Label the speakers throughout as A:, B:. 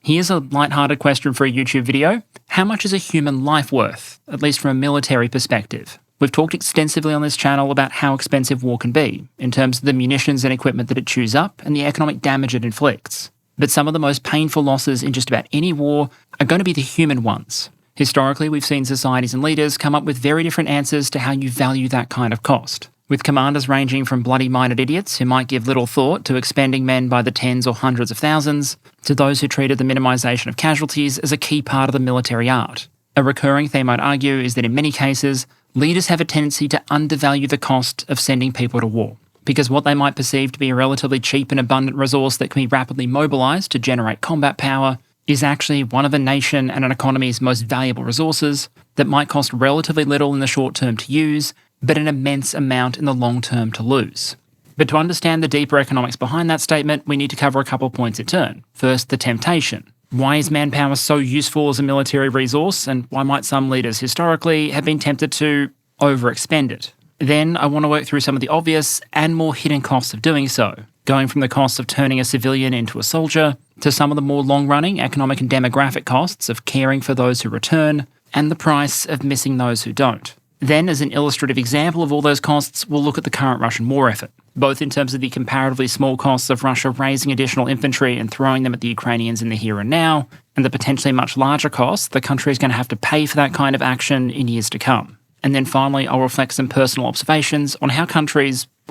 A: Here's a lighthearted question for a YouTube video. How much is a human life worth, at least from a military perspective? We've talked extensively on this channel about how expensive war can be, in terms of the munitions and equipment that it chews up and the economic damage it inflicts. But some of the most painful losses in just about any war are going to be the human ones. Historically, we've seen societies and leaders come up with very different answers to how you value that kind of cost, with commanders ranging from bloody-minded idiots who might give little thought to expending men by the tens or hundreds of thousands, to those who treated the minimisation of casualties as a key part of the military art. A recurring theme, I'd argue, is that in many cases, leaders have a tendency to undervalue the cost of sending people to war, because what they might perceive to be a relatively cheap and abundant resource that can be rapidly mobilised to generate combat power is actually one of a nation and an economy's most valuable resources that might cost relatively little in the short term to use, but an immense amount in the long term to lose. But to understand the deeper economics behind that statement, we need to cover a couple of points in turn. First, the temptation. Why is manpower so useful as a military resource, and why might some leaders historically have been tempted to overexpend it? Then I want to work through some of the obvious and more hidden costs of doing so, going from the costs of turning a civilian into a soldier to some of the more long-running economic and demographic costs of caring for those who return, and the price of missing those who don't. Then, as an illustrative example of all those costs, we'll look at the current Russian war effort, both in terms of the comparatively small costs of Russia raising additional infantry and throwing them at the Ukrainians in the here and now, and the potentially much larger costs the country is going to have to pay for that kind of action in years to come. And then finally, I'll reflect some personal observations on how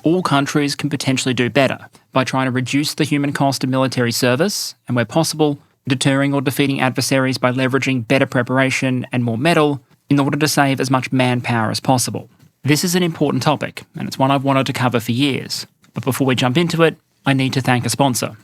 A: all countries can potentially do better by trying to reduce the human cost of military service, and where possible, deterring or defeating adversaries by leveraging better preparation and more metal in order to save as much manpower as possible. This is an important topic, and it's one I've wanted to cover for years. But before we jump into it, I need to thank a sponsor.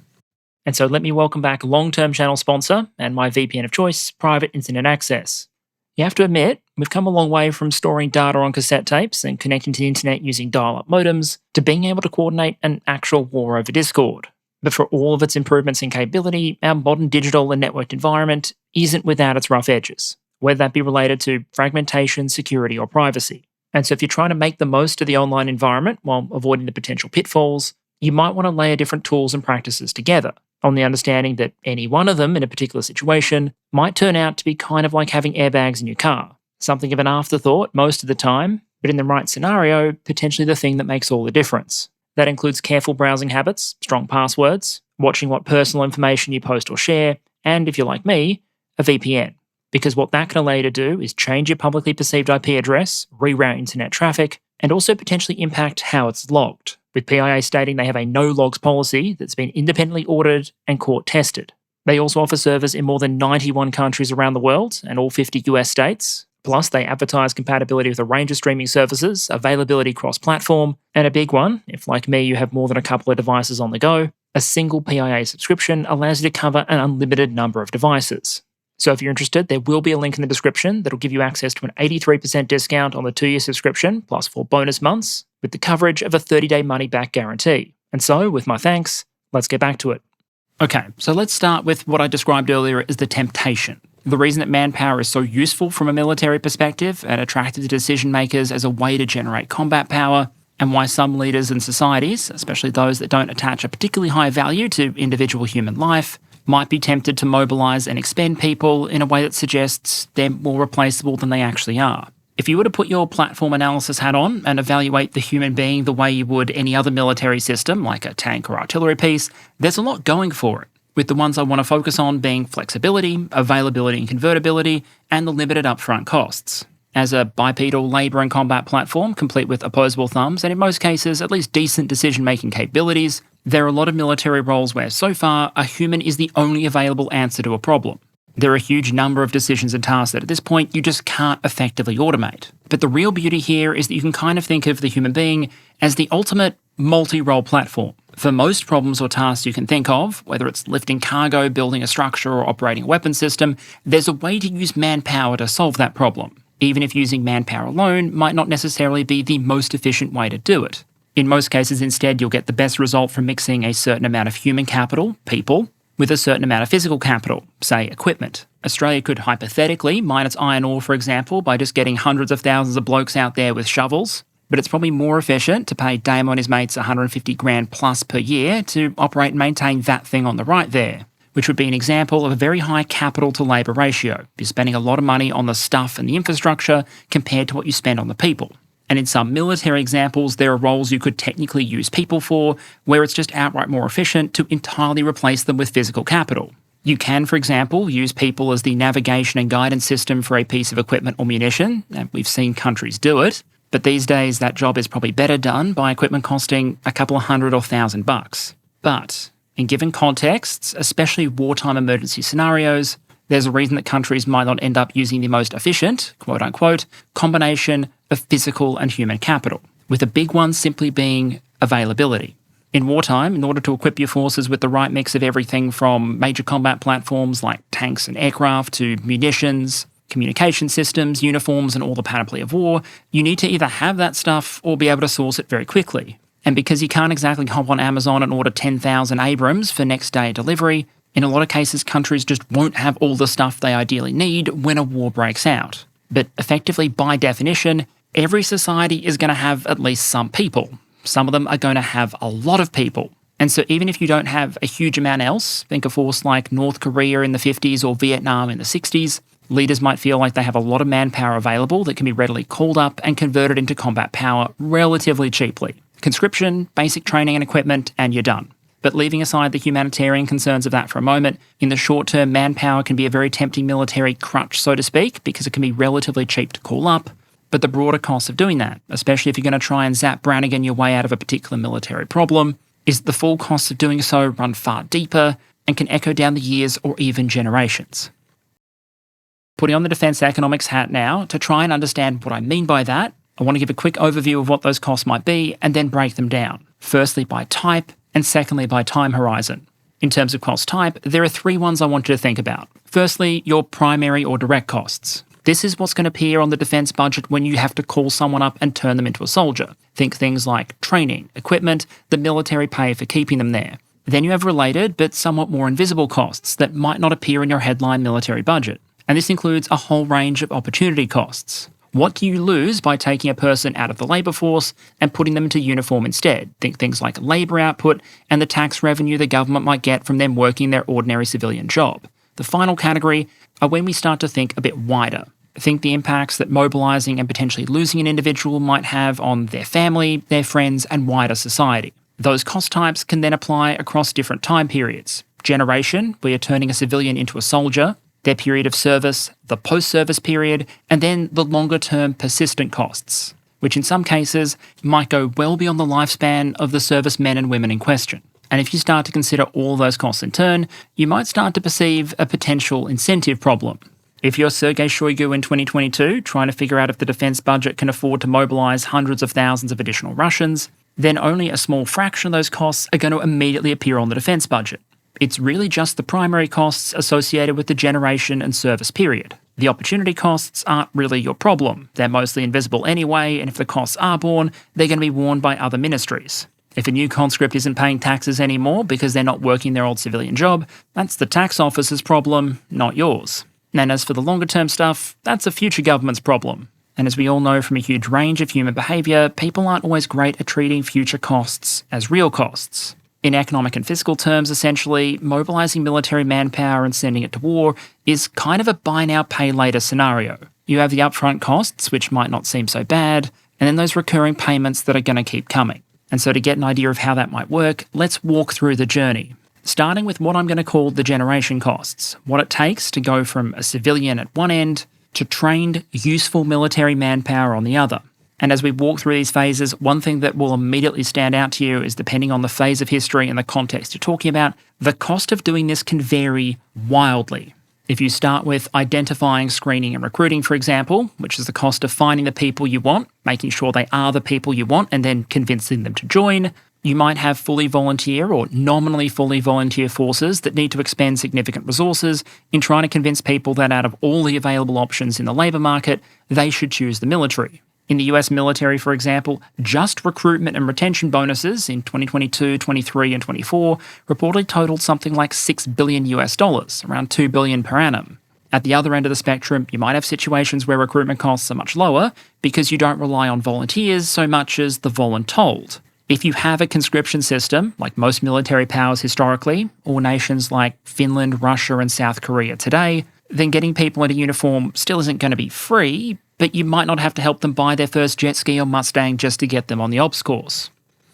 A: And so let me welcome back long-term channel sponsor and my VPN of choice, Private Internet Access. You have to admit, we've come a long way from storing data on cassette tapes and connecting to the internet using dial-up modems to being able to coordinate an actual war over Discord. But for all of its improvements in capability, our modern digital and networked environment isn't without its rough edges, whether that be related to fragmentation, security, or privacy. And so if you're trying to make the most of the online environment while avoiding the potential pitfalls, you might want to layer different tools and practices together, on the understanding that any one of them in a particular situation might turn out to be kind of like having airbags in your car. Something of an afterthought most of the time, but in the right scenario, potentially the thing that makes all the difference. That includes careful browsing habits, strong passwords, watching what personal information you post or share, and if you're like me, a VPN. Because what that can allow you to do is change your publicly perceived IP address, reroute internet traffic, and also potentially impact how it's logged, with PIA stating they have a no-logs policy that's been independently audited and court-tested. They also offer servers in more than 91 countries around the world and all 50 US states. Plus, they advertise compatibility with a range of streaming services, availability cross-platform, and a big one, if like me you have more than a couple of devices on the go, a single PIA subscription allows you to cover an unlimited number of devices. So if you're interested, there will be a link in the description that'll give you access to an 83% discount on the 2-year subscription, plus 4 bonus months, with the coverage of a 30-day money-back guarantee. And so, with my thanks, let's get back to it. Okay, so let's start with what I described earlier as the temptation. The reason that manpower is so useful from a military perspective and attractive to decision makers as a way to generate combat power, and why some leaders and societies, especially those that don't attach a particularly high value to individual human life, might be tempted to mobilise and expend people in a way that suggests they're more replaceable than they actually are. If you were to put your platform analysis hat on and evaluate the human being the way you would any other military system, like a tank or artillery piece, there's a lot going for it, with the ones I want to focus on being flexibility, availability and convertibility, and the limited upfront costs. As a bipedal labour and combat platform, complete with opposable thumbs, and in most cases at least decent decision-making capabilities, there are a lot of military roles where, so far, a human is the only available answer to a problem. There are a huge number of decisions and tasks that at this point you just can't effectively automate. But the real beauty here is that you can kind of think of the human being as the ultimate multi-role platform. For most problems or tasks you can think of, whether it's lifting cargo, building a structure, or operating a weapon system, there's a way to use manpower to solve that problem, even if using manpower alone might not necessarily be the most efficient way to do it. In most cases, instead, you'll get the best result from mixing a certain amount of human capital, people, with a certain amount of physical capital, say equipment. Australia could hypothetically mine its iron ore, for example, by just getting hundreds of thousands of blokes out there with shovels, but it's probably more efficient to pay Damo and his mates 150 grand plus per year to operate and maintain that thing on the right there, which would be an example of a very high capital to labour ratio. You're spending a lot of money on the stuff and the infrastructure compared to what you spend on the people. And in some military examples, there are roles you could technically use people for, where it's just outright more efficient to entirely replace them with physical capital. You can, for example, use people as the navigation and guidance system for a piece of equipment or munition, and we've seen countries do it, but these days that job is probably better done by equipment costing a couple of $100 or $1,000. But in given contexts, especially wartime emergency scenarios, there's a reason that countries might not end up using the most efficient, quote-unquote, combination of physical and human capital, with the big one simply being availability. In wartime, in order to equip your forces with the right mix of everything from major combat platforms like tanks and aircraft to munitions, communication systems, uniforms, and all the panoply of war, you need to either have that stuff or be able to source it very quickly. And because you can't exactly hop on Amazon and order 10,000 Abrams for next day delivery, in a lot of cases countries just won't have all the stuff they ideally need when a war breaks out. But effectively, by definition, every society is going to have at least some people. Some of them are going to have a lot of people. And so even if you don't have a huge amount else, think a force like North Korea in the 50s or Vietnam in the 60s, leaders might feel like they have a lot of manpower available that can be readily called up and converted into combat power relatively cheaply. Conscription, basic training and equipment, and you're done. But leaving aside the humanitarian concerns of that for a moment, in the short term, manpower can be a very tempting military crutch, so to speak, because it can be relatively cheap to call up. But the broader cost of doing that, especially if you're going to try and zap Brannigan your way out of a particular military problem, is that the full costs of doing so run far deeper and can echo down the years or even generations. Putting on the defence economics hat now, to try and understand what I mean by that, I want to give a quick overview of what those costs might be and then break them down. Firstly by type, and secondly by time horizon. In terms of cost type, there are three ones I want you to think about. Firstly, your primary or direct costs. This is what's going to appear on the defence budget when you have to call someone up and turn them into a soldier. Think things like training, equipment, the military pay for keeping them there. Then you have related but somewhat more invisible costs that might not appear in your headline military budget. And this includes a whole range of opportunity costs. What do you lose by taking a person out of the labour force and putting them into uniform instead? Think things like labour output and the tax revenue the government might get from them working their ordinary civilian job. The final category are when we start to think a bit wider. Think the impacts that mobilising and potentially losing an individual might have on their family, their friends, and wider society. Those cost types can then apply across different time periods. Generation, where you're turning a civilian into a soldier, their period of service, the post-service period, and then the longer-term persistent costs, which in some cases might go well beyond the lifespan of the servicemen and women in question. And if you start to consider all those costs in turn, you might start to perceive a potential incentive problem. If you're Sergei Shoigu in 2022, trying to figure out if the defence budget can afford to mobilise hundreds of thousands of additional Russians, then only a small fraction of those costs are going to immediately appear on the defence budget. It's really just the primary costs associated with the generation and service period. The opportunity costs aren't really your problem. They're mostly invisible anyway, and if the costs are borne, they're going to be borne by other ministries. If a new conscript isn't paying taxes anymore because they're not working their old civilian job, that's the tax office's problem, not yours. And as for the longer-term stuff, that's a future government's problem. And as we all know from a huge range of human behaviour, people aren't always great at treating future costs as real costs. In economic and fiscal terms, essentially, mobilising military manpower and sending it to war is kind of a buy now, pay later scenario. You have the upfront costs, which might not seem so bad, and then those recurring payments that are going to keep coming. And so to get an idea of how that might work, let's walk through the journey. Starting with what I'm going to call the generation costs, what it takes to go from a civilian at one end to trained, useful military manpower on the other. And as we walk through these phases, one thing that will immediately stand out to you is, depending on the phase of history and the context you're talking about, the cost of doing this can vary wildly. If you start with identifying, screening and recruiting, for example, which is the cost of finding the people you want, making sure they are the people you want, and then convincing them to join, you might have fully volunteer or nominally fully volunteer forces that need to expend significant resources in trying to convince people that out of all the available options in the labour market, they should choose the military. In the US military, for example, just recruitment and retention bonuses in 2022, 23 and 24 reportedly totaled something like $6 billion, around $2 billion per annum. At the other end of the spectrum, you might have situations where recruitment costs are much lower because you don't rely on volunteers so much as the voluntold. If you have a conscription system, like most military powers historically, or nations like Finland, Russia and South Korea today, then getting people into uniform still isn't going to be free, but you might not have to help them buy their first jet ski or Mustang just to get them on the ops course.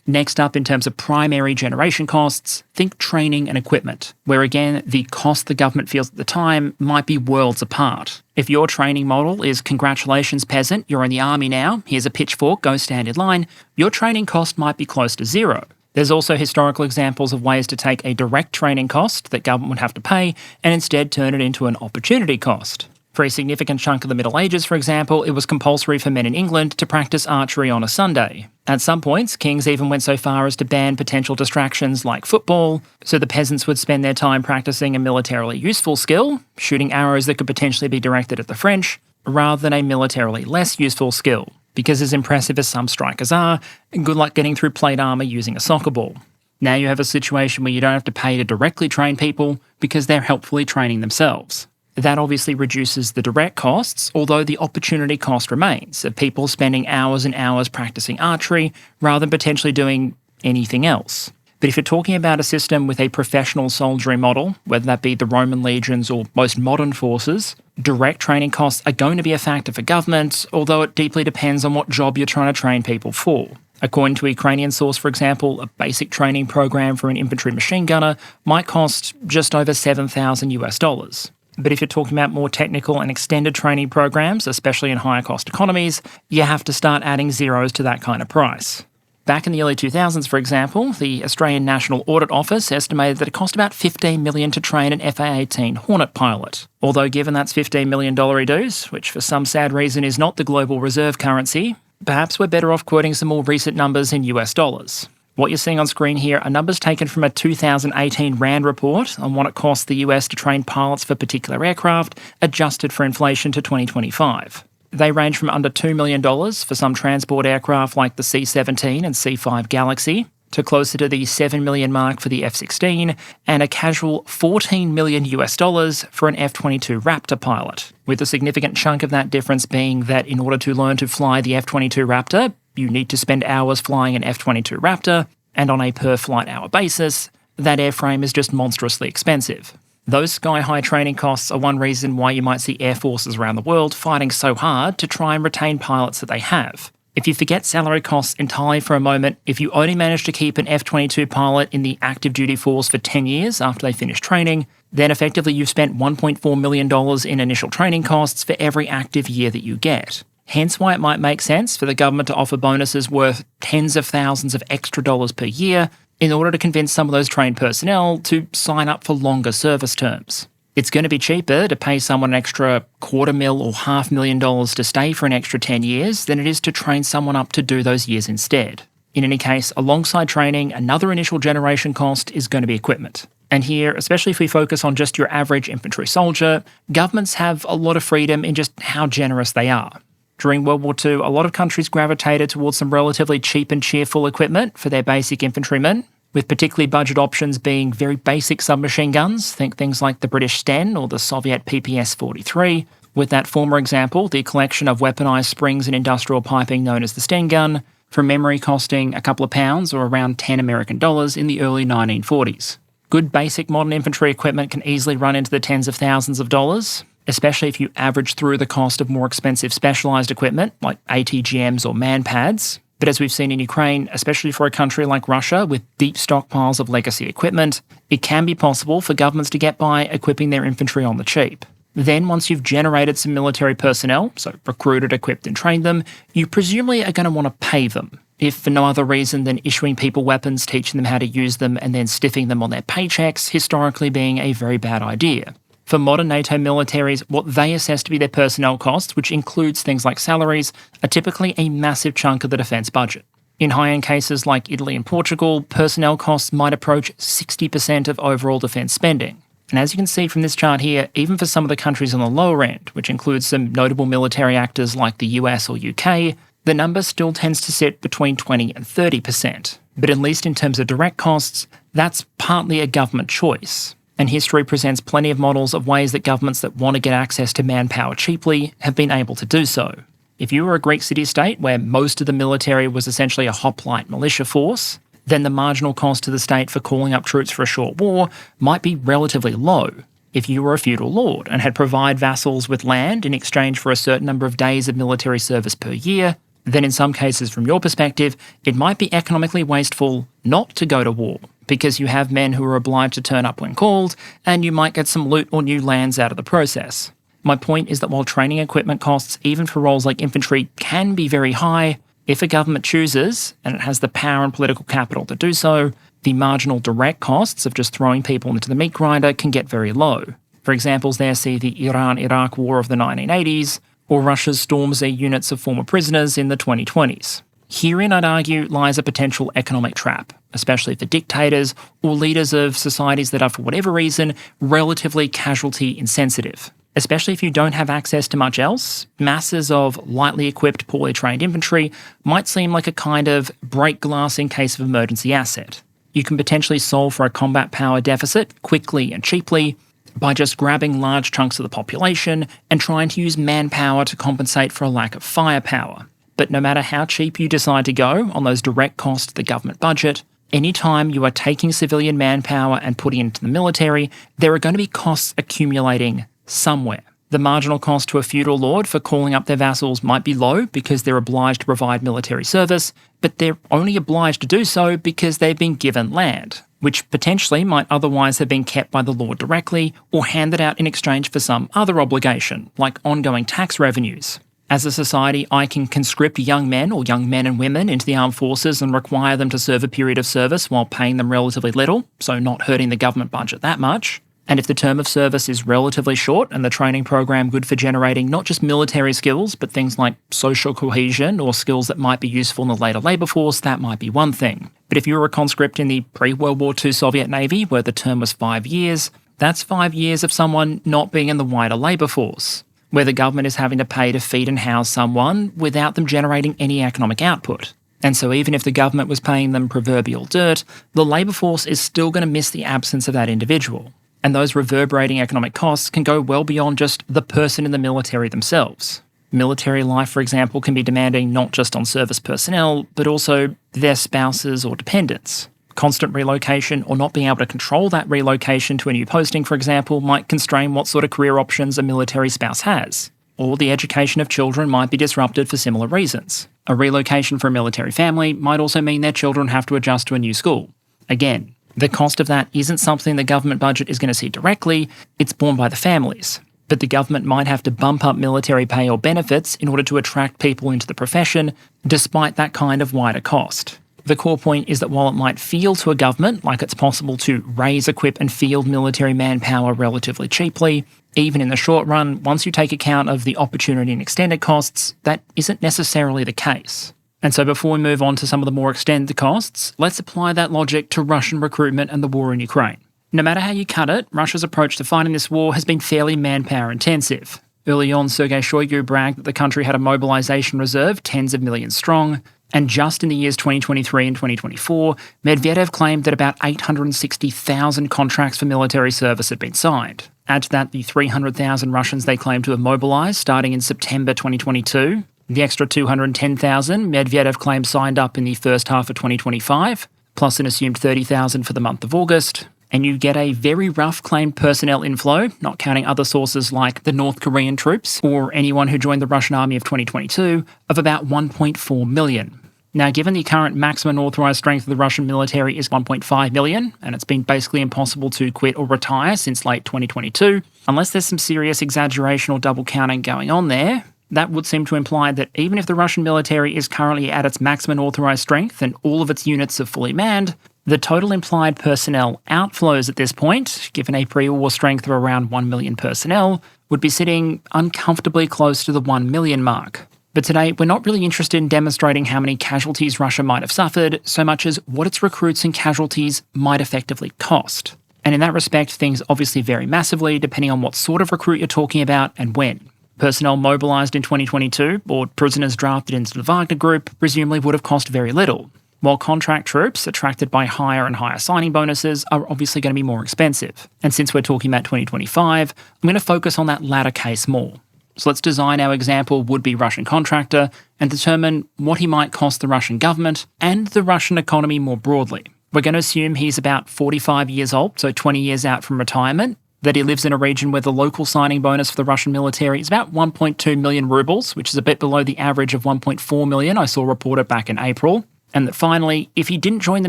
A: Next up, in terms of primary generation costs, think training and equipment, where again, the cost the government feels at the time might be worlds apart. If your training model is congratulations peasant, you're in the army now, here's a pitchfork, go stand in line, your training cost might be close to zero. There's also historical examples of ways to take a direct training cost that government would have to pay and instead turn it into an opportunity cost. For a significant chunk of the Middle Ages, for example, it was compulsory for men in England to practice archery on a Sunday. At some points, kings even went so far as to ban potential distractions like football, so the peasants would spend their time practicing a militarily useful skill, shooting arrows that could potentially be directed at the French, rather than a militarily less useful skill. Because as impressive as some strikers are, good luck getting through plate armour using a soccer ball. Now you have a situation where you don't have to pay to directly train people because they're helpfully training themselves. That obviously reduces the direct costs, although the opportunity cost remains of people spending hours and hours practicing archery rather than potentially doing anything else. But if you're talking about a system with a professional soldiery model, whether that be the Roman legions or most modern forces, direct training costs are going to be a factor for government, although it deeply depends on what job you're trying to train people for. According to a Ukrainian source, for example, a basic training program for an infantry machine gunner might cost just over $7,000. But if you're talking about more technical and extended training programs, especially in higher cost economies, you have to start adding zeros to that kind of price. Back in the early 2000s, for example, the Australian National Audit Office estimated that it cost about $15 million to train an FA-18 Hornet pilot. Although given that's $15 million dues, which for some sad reason is not the global reserve currency, perhaps we're better off quoting some more recent numbers in US dollars. What you're seeing on screen here are numbers taken from a 2018 RAND report on what it costs the US to train pilots for particular aircraft, adjusted for inflation to 2025. They range from under $2 million for some transport aircraft like the C-17 and C-5 Galaxy, to closer to the $7 million mark for the F-16, and a casual $14 million for an F-22 Raptor pilot, with a significant chunk of that difference being that in order to learn to fly the F-22 Raptor, you need to spend hours flying an F-22 Raptor, and on a per-flight hour basis, that airframe is just monstrously expensive. Those sky-high training costs are one reason why you might see air forces around the world fighting so hard to try and retain pilots that they have. If you forget salary costs entirely for a moment, if you only manage to keep an F-22 pilot in the active duty force for 10 years after they finish training, then effectively you've spent $1.4 million in initial training costs for every active year that you get. Hence why it might make sense for the government to offer bonuses worth tens of thousands of extra dollars per year in order to convince some of those trained personnel to sign up for longer service terms. It's going to be cheaper to pay someone an extra $250,000 or $500,000 to stay for an extra 10 years than it is to train someone up to do those years instead. In any case, alongside training, another initial generation cost is going to be equipment. And here, especially if we focus on just your average infantry soldier, governments have a lot of freedom in just how generous they are. During World War II, a lot of countries gravitated towards some relatively cheap and cheerful equipment for their basic infantrymen, with particularly budget options being very basic submachine guns, think things like the British Sten or the Soviet PPS-43. With that former example, the collection of weaponised springs and industrial piping known as the Sten gun, from memory costing a couple of pounds or around $10 American in the early 1940s. Good basic modern infantry equipment can easily run into the tens of thousands of dollars, especially if you average through the cost of more expensive specialised equipment like ATGMs or man-pads. But as we've seen in Ukraine, especially for a country like Russia with deep stockpiles of legacy equipment, it can be possible for governments to get by equipping their infantry on the cheap. Then once you've generated some military personnel, so recruited, equipped and trained them, you presumably are going to want to pay them, if for no other reason than issuing people weapons, teaching them how to use them and then stiffing them on their paychecks, historically being a very bad idea. For modern NATO militaries, what they assess to be their personnel costs, which includes things like salaries, are typically a massive chunk of the defence budget. In high-end cases like Italy and Portugal, personnel costs might approach 60% of overall defence spending. And as you can see from this chart here, even for some of the countries on the lower end, which includes some notable military actors like the US or UK, the number still tends to sit between 20 and 30%. But at least in terms of direct costs, that's partly a government choice. And history presents plenty of models of ways that governments that want to get access to manpower cheaply have been able to do so. If you were a Greek city-state where most of the military was essentially a hoplite militia force, then the marginal cost to the state for calling up troops for a short war might be relatively low. If you were a feudal lord and had provided vassals with land in exchange for a certain number of days of military service per year, then in some cases from your perspective, it might be economically wasteful not to go to war, because you have men who are obliged to turn up when called, and you might get some loot or new lands out of the process. My point is that while training equipment costs, even for roles like infantry, can be very high, if a government chooses, and it has the power and political capital to do so, the marginal direct costs of just throwing people into the meat grinder can get very low. For examples there, see the Iran-Iraq War of the 1980s, or Russia's Stormzy units of former prisoners in the 2020s. Herein, I'd argue, lies a potential economic trap, especially for dictators or leaders of societies that are, for whatever reason, relatively casualty insensitive. Especially if you don't have access to much else, masses of lightly equipped, poorly trained infantry might seem like a kind of break glass in case of emergency asset. You can potentially solve for a combat power deficit quickly and cheaply by just grabbing large chunks of the population and trying to use manpower to compensate for a lack of firepower. But no matter how cheap you decide to go on those direct costs to the government budget, anytime you are taking civilian manpower and putting it into the military, there are going to be costs accumulating somewhere. The marginal cost to a feudal lord for calling up their vassals might be low because they're obliged to provide military service, but they're only obliged to do so because they've been given land, which potentially might otherwise have been kept by the lord directly or handed out in exchange for some other obligation, like ongoing tax revenues. As a society, I can conscript young men or young men and women into the armed forces and require them to serve a period of service while paying them relatively little, so not hurting the government budget that much. And if the term of service is relatively short and the training program good for generating not just military skills, but things like social cohesion or skills that might be useful in the later labour force, that might be one thing. But if you were a conscript in the pre-World War II Soviet Navy, where the term was 5 years, that's 5 years of someone not being in the wider labour force, where the government is having to pay to feed and house someone without them generating any economic output. And so even if the government was paying them proverbial dirt, the labour force is still going to miss the absence of that individual. And those reverberating economic costs can go well beyond just the person in the military themselves. Military life, for example, can be demanding not just on service personnel, but also their spouses or dependents. Constant relocation or not being able to control that relocation to a new posting, for example, might constrain what sort of career options a military spouse has. Or the education of children might be disrupted for similar reasons. A relocation for a military family might also mean their children have to adjust to a new school. Again, the cost of that isn't something the government budget is going to see directly, it's borne by the families. But the government might have to bump up military pay or benefits in order to attract people into the profession, despite that kind of wider cost. The core point is that while it might feel to a government like it's possible to raise, equip and field military manpower relatively cheaply, even in the short run, once you take account of the opportunity and extended costs, that isn't necessarily the case. And so before we move on to some of the more extended costs, let's apply that logic to Russian recruitment and the war in Ukraine. No matter how you cut it, Russia's approach to fighting this war has been fairly manpower intensive. Early on, Sergei Shoigu bragged that the country had a mobilization reserve tens of millions strong, and just in the years 2023 and 2024, Medvedev claimed that about 860,000 contracts for military service had been signed. Add to that the 300,000 Russians they claimed to have mobilized starting in September 2022, the extra 210,000 Medvedev claimed signed up in the first half of 2025, plus an assumed 30,000 for the month of August, and you get a very rough claimed personnel inflow, not counting other sources like the North Korean troops or anyone who joined the Russian army of 2022, of about 1.4 million. Now, given the current maximum authorised strength of the Russian military is 1.5 million, and it's been basically impossible to quit or retire since late 2022, unless there's some serious exaggeration or double counting going on there, that would seem to imply that even if the Russian military is currently at its maximum authorised strength and all of its units are fully manned, the total implied personnel outflows at this point, given a pre-war strength of around 1 million personnel, would be sitting uncomfortably close to the 1 million mark. But today, we're not really interested in demonstrating how many casualties Russia might have suffered, so much as what its recruits and casualties might effectively cost. And in that respect, things obviously vary massively depending on what sort of recruit you're talking about and when. Personnel mobilised in 2022, or prisoners drafted into the Wagner Group, presumably would have cost very little, while contract troops, attracted by higher and higher signing bonuses, are obviously going to be more expensive. And since we're talking about 2025, I'm going to focus on that latter case more. So let's design our example would-be Russian contractor and determine what he might cost the Russian government and the Russian economy more broadly. We're going to assume he's about 45 years old, so 20 years out from retirement, that he lives in a region where the local signing bonus for the Russian military is about 1.2 million rubles, which is a bit below the average of 1.4 million I saw reported back in April. And that finally, if he didn't join the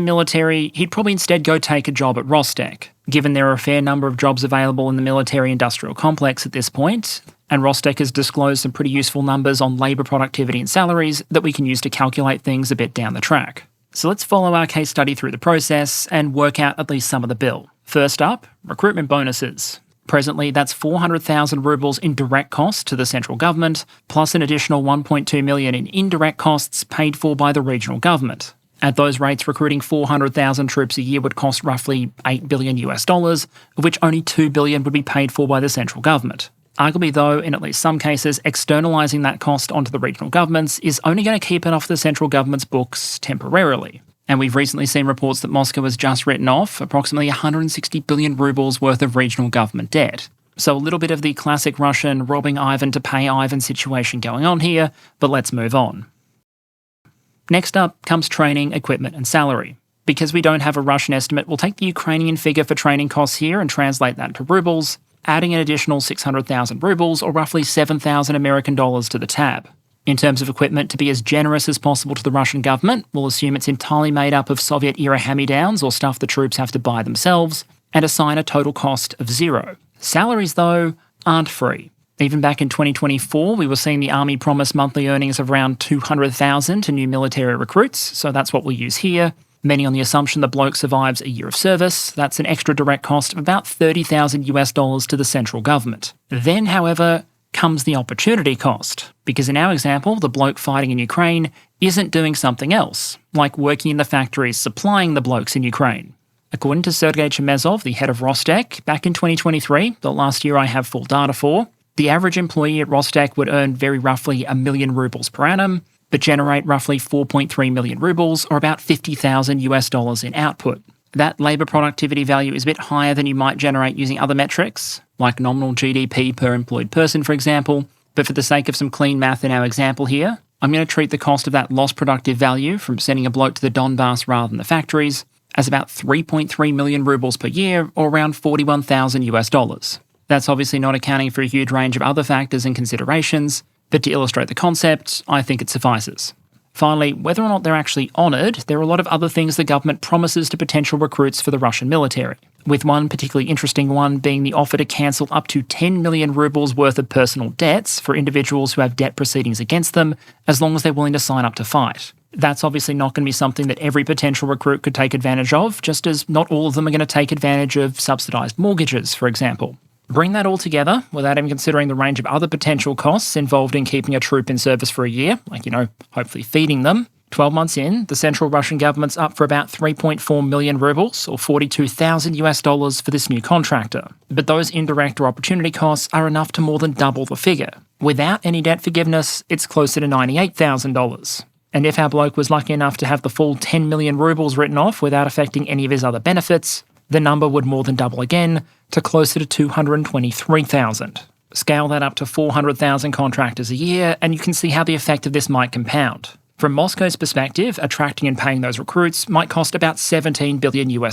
A: military, he'd probably instead go take a job at Rostec, given there are a fair number of jobs available in the military-industrial complex at this point, and Rostec has disclosed some pretty useful numbers on labour productivity and salaries that we can use to calculate things a bit down the track. So let's follow our case study through the process and work out at least some of the bill. First up, recruitment bonuses. Presently, that's 400,000 rubles in direct costs to the central government, plus an additional 1.2 million in indirect costs paid for by the regional government. At those rates, recruiting 400,000 troops a year would cost roughly $8 billion, of which only $2 billion would be paid for by the central government. Arguably, though, in at least some cases, externalising that cost onto the regional governments is only going to keep it off the central government's books temporarily. And we've recently seen reports that Moscow has just written off approximately 160 billion rubles worth of regional government debt. So a little bit of the classic Russian robbing Ivan to pay Ivan situation going on here, but let's move on. Next up comes training, equipment and salary. Because we don't have a Russian estimate, we'll take the Ukrainian figure for training costs here and translate that to rubles, adding an additional 600,000 rubles or roughly 7,000 American dollars to the tab. In terms of equipment, to be as generous as possible to the Russian government, we'll assume it's entirely made up of Soviet-era hand-me-downs or stuff the troops have to buy themselves, and assign a total cost of zero. Salaries, though, aren't free. Even back in 2024, we were seeing the army promise monthly earnings of around 200,000 to new military recruits, so that's what we'll use here. Many on the assumption the bloke survives a year of service. That's an extra direct cost of about $30,000 to the central government. Then, however, comes the opportunity cost, because in our example, the bloke fighting in Ukraine isn't doing something else, like working in the factories supplying the blokes in Ukraine. According to Sergei Chemezov, the head of Rostec, back in 2023, the last year I have full data for, the average employee at Rostec would earn very roughly 1 million rubles per annum, but generate roughly 4.3 million rubles, or about $50,000 in output. That labour productivity value is a bit higher than you might generate using other metrics, like nominal GDP per employed person, for example, but for the sake of some clean math in our example here, I'm going to treat the cost of that lost productive value from sending a bloke to the Donbass rather than the factories as about 3.3 million rubles per year, or around $41,000. That's obviously not accounting for a huge range of other factors and considerations, but to illustrate the concept, I think it suffices. Finally, whether or not they're actually honoured, there are a lot of other things the government promises to potential recruits for the Russian military, with one particularly interesting one being the offer to cancel up to 10 million rubles worth of personal debts for individuals who have debt proceedings against them, as long as they're willing to sign up to fight. That's obviously not going to be something that every potential recruit could take advantage of, just as not all of them are going to take advantage of subsidised mortgages, for example. Bring that all together, without even considering the range of other potential costs involved in keeping a troop in service for a year, like, hopefully feeding them. 12 months in, the central Russian government's up for about 3.4 million rubles, or $42,000 for this new contractor. But those indirect or opportunity costs are enough to more than double the figure. Without any debt forgiveness, it's closer to $98,000. And if our bloke was lucky enough to have the full 10 million rubles written off without affecting any of his other benefits, the number would more than double again to closer to 223,000. Scale that up to 400,000 contractors a year, and you can see how the effect of this might compound. From Moscow's perspective, attracting and paying those recruits might cost about $17 billion.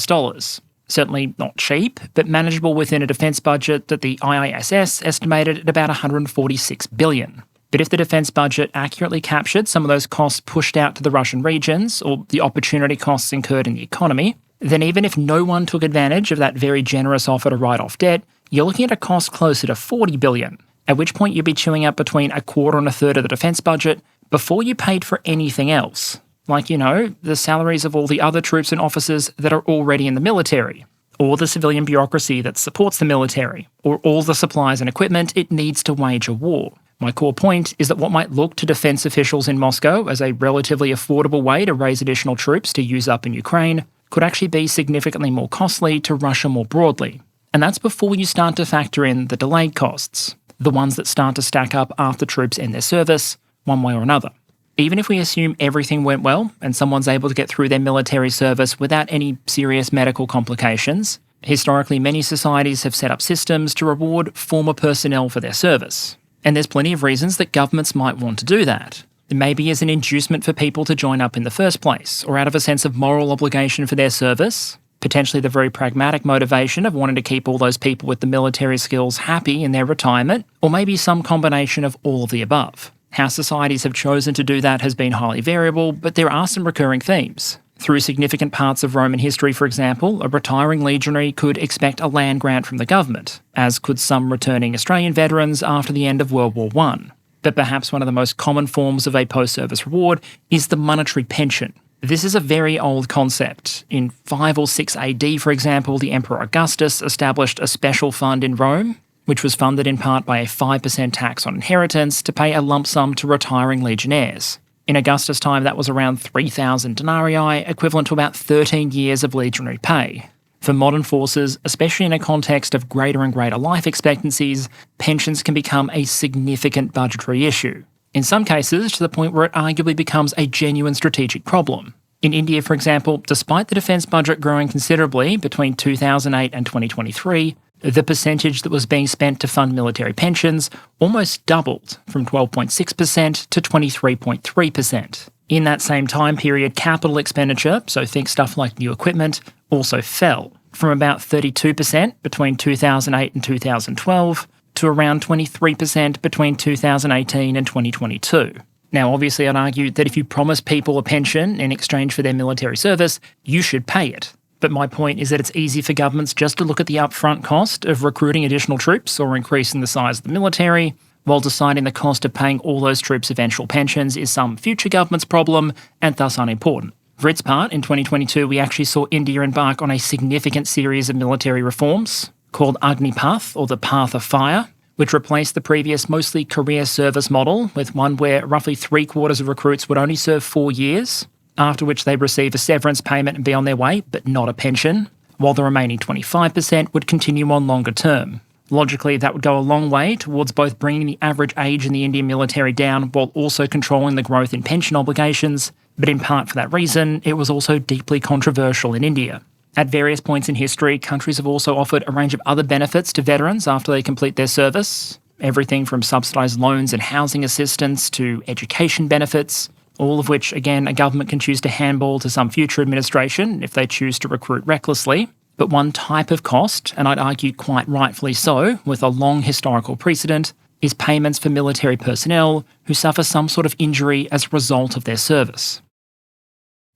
A: Certainly not cheap, but manageable within a defence budget that the IISS estimated at about $146 billion. But if the defence budget accurately captured some of those costs pushed out to the Russian regions, or the opportunity costs incurred in the economy, then even if no one took advantage of that very generous offer to write off debt, you're looking at a cost closer to $40 billion, at which point you'd be chewing up between a quarter and a third of the defence budget before you paid for anything else. Like, the salaries of all the other troops and officers that are already in the military, or the civilian bureaucracy that supports the military, or all the supplies and equipment it needs to wage a war. My core point is that what might look to defence officials in Moscow as a relatively affordable way to raise additional troops to use up in Ukraine could actually be significantly more costly to Russia more broadly. And that's before you start to factor in the delayed costs, the ones that start to stack up after troops end their service, one way or another. Even if we assume everything went well and someone's able to get through their military service without any serious medical complications, historically many societies have set up systems to reward former personnel for their service. And there's plenty of reasons that governments might want to do that. Maybe as an inducement for people to join up in the first place, or out of a sense of moral obligation for their service, potentially the very pragmatic motivation of wanting to keep all those people with the military skills happy in their retirement, or maybe some combination of all of the above. How societies have chosen to do that has been highly variable, but there are some recurring themes. Through significant parts of Roman history, for example, a retiring legionary could expect a land grant from the government, as could some returning Australian veterans after the end of World War I. But perhaps one of the most common forms of a post-service reward is the monetary pension. This is a very old concept. In 5 or 6 AD, for example, the Emperor Augustus established a special fund in Rome, which was funded in part by a 5% tax on inheritance to pay a lump sum to retiring legionnaires. In Augustus' time, that was around 3,000 denarii, equivalent to about 13 years of legionary pay. For modern forces, especially in a context of greater and greater life expectancies, pensions can become a significant budgetary issue. In some cases, to the point where it arguably becomes a genuine strategic problem. In India, for example, despite the defence budget growing considerably between 2008 and 2023, the percentage that was being spent to fund military pensions almost doubled from 12.6% to 23.3%. In that same time period, capital expenditure, so think stuff like new equipment, also fell from about 32% between 2008 and 2012 to around 23% between 2018 and 2022. Now, obviously, I'd argue that if you promise people a pension in exchange for their military service, you should pay it. But my point is that it's easy for governments just to look at the upfront cost of recruiting additional troops or increasing the size of the military, while deciding the cost of paying all those troops eventual pensions is some future government's problem and thus unimportant. For its part, in 2022, we actually saw India embark on a significant series of military reforms called Agnipath, or the Path of Fire, which replaced the previous mostly career service model with one where roughly 3/4 of recruits would only serve 4 years, after which they'd receive a severance payment and be on their way, but not a pension, while the remaining 25% would continue on longer term. Logically, that would go a long way towards both bringing the average age in the Indian military down while also controlling the growth in pension obligations, but in part for that reason, it was also deeply controversial in India. At various points in history, countries have also offered a range of other benefits to veterans after they complete their service, everything from subsidised loans and housing assistance to education benefits, all of which, again, a government can choose to handball to some future administration if they choose to recruit recklessly. But one type of cost, and I'd argue quite rightfully so, with a long historical precedent, is payments for military personnel who suffer some sort of injury as a result of their service.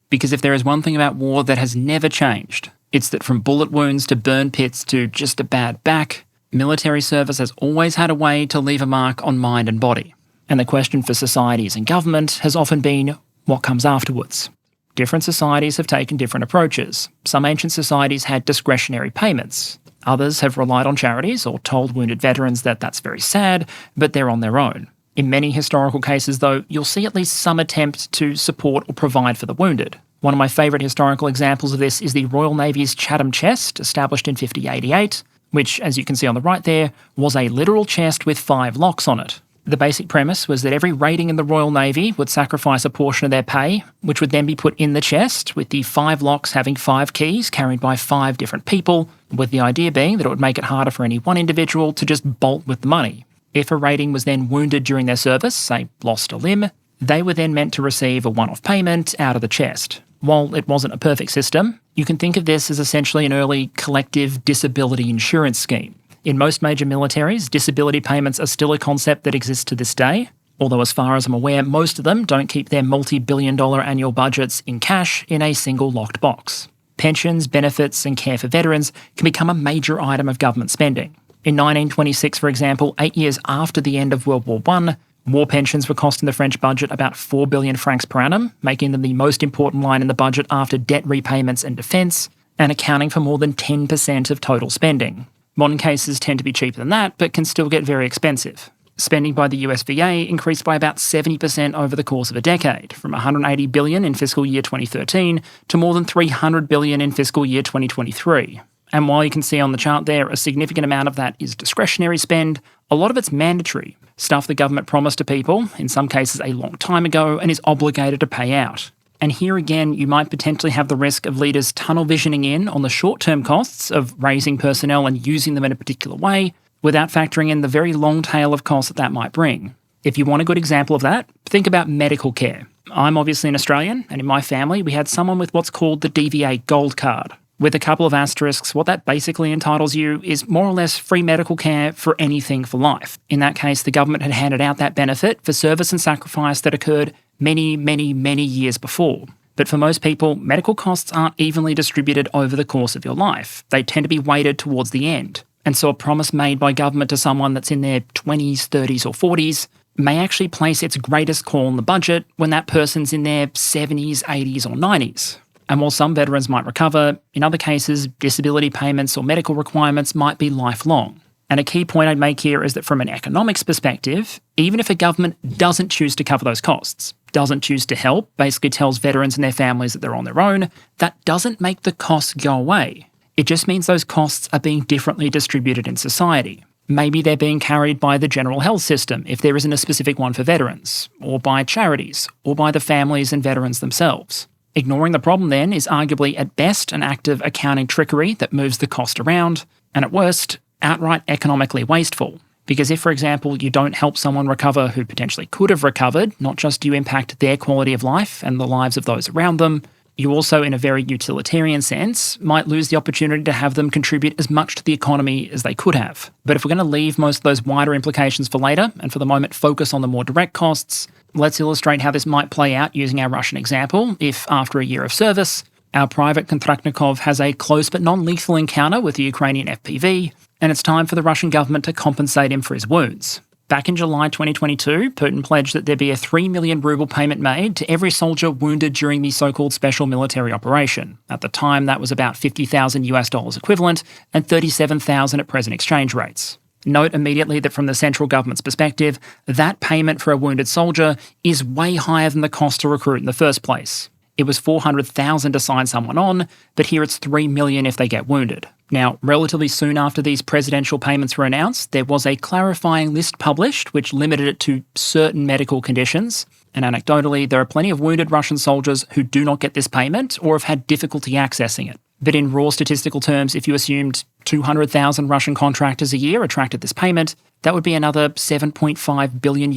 A: Because if there is one thing about war that has never changed, it's that from bullet wounds to burn pits to just a bad back, military service has always had a way to leave a mark on mind and body. And the question for societies and government has often been, what comes afterwards? Different societies have taken different approaches. Some ancient societies had discretionary payments. Others have relied on charities or told wounded veterans that that's very sad, but they're on their own. In many historical cases, though, you'll see at least some attempt to support or provide for the wounded. One of my favourite historical examples of this is the Royal Navy's Chatham Chest, established in 5088, which, as you can see on the right there, was a literal chest with 5 locks on it. The basic premise was that every rating in the Royal Navy would sacrifice a portion of their pay, which would then be put in the chest, with the 5 locks having 5 keys carried by 5 different people, with the idea being that it would make it harder for any one individual to just bolt with the money. If a rating was then wounded during their service, say lost a limb, they were then meant to receive a one-off payment out of the chest. While it wasn't a perfect system, you can think of this as essentially an early collective disability insurance scheme. In most major militaries, disability payments are still a concept that exists to this day, although as far as I'm aware, most of them don't keep their multi-billion-dollar annual budgets in cash in a single locked box. Pensions, benefits and care for veterans can become a major item of government spending. In 1926, for example, 8 years after the end of World War I, war pensions were costing the French budget about 4 billion francs per annum, making them the most important line in the budget after debt repayments and defence, and accounting for more than 10% of total spending. Modern cases tend to be cheaper than that, but can still get very expensive. Spending by the US VA increased by about 70% over the course of a decade, from $180 billion in fiscal year 2013 to more than $300 billion in fiscal year 2023. And while you can see on the chart there a significant amount of that is discretionary spend, a lot of it's mandatory, stuff the government promised to people, in some cases a long time ago, and is obligated to pay out. And here again, you might potentially have the risk of leaders tunnel visioning in on the short-term costs of raising personnel and using them in a particular way, without factoring in the very long tail of costs that might bring. If you want a good example of that, think about medical care. I'm obviously an Australian, and in my family we had someone with what's called the DVA Gold Card. With a couple of asterisks, what that basically entitles you is more or less free medical care for anything for life. In that case, the government had handed out that benefit for service and sacrifice that occurred many, many, many years before. But for most people, medical costs aren't evenly distributed over the course of your life. They tend to be weighted towards the end. And so a promise made by government to someone that's in their 20s, 30s or 40s may actually place its greatest call on the budget when that person's in their 70s, 80s or 90s. And while some veterans might recover, in other cases, disability payments or medical requirements might be lifelong. And a key point I'd make here is that from an economics perspective, even if a government doesn't choose to cover those costs, doesn't choose to help, basically tells veterans and their families that they're on their own, that doesn't make the costs go away. It just means those costs are being differently distributed in society. Maybe they're being carried by the general health system, if there isn't a specific one for veterans, or by charities, or by the families and veterans themselves. Ignoring the problem then is arguably at best an act of accounting trickery that moves the cost around, and at worst, outright economically wasteful. Because if, for example, you don't help someone recover who potentially could have recovered, not just do you impact their quality of life and the lives of those around them, you also, in a very utilitarian sense, might lose the opportunity to have them contribute as much to the economy as they could have. But if we're going to leave most of those wider implications for later, and for the moment focus on the more direct costs, let's illustrate how this might play out using our Russian example if, after a year of service, our private Kontraktnikov has a close but non-lethal encounter with the Ukrainian FPV, and it's time for the Russian government to compensate him for his wounds. Back in July 2022, Putin pledged that there be a 3 million ruble payment made to every soldier wounded during the so-called special military operation. At the time, that was about $50,000 equivalent and 37,000 at present exchange rates. Note immediately that from the central government's perspective, that payment for a wounded soldier is way higher than the cost to recruit in the first place. It was $400,000 to sign someone on, but here it's $3 million if they get wounded. Now, relatively soon after these presidential payments were announced, there was a clarifying list published which limited it to certain medical conditions. And anecdotally, there are plenty of wounded Russian soldiers who do not get this payment or have had difficulty accessing it. But in raw statistical terms, if you assumed 200,000 Russian contractors a year attracted this payment, that would be another $7.5 billion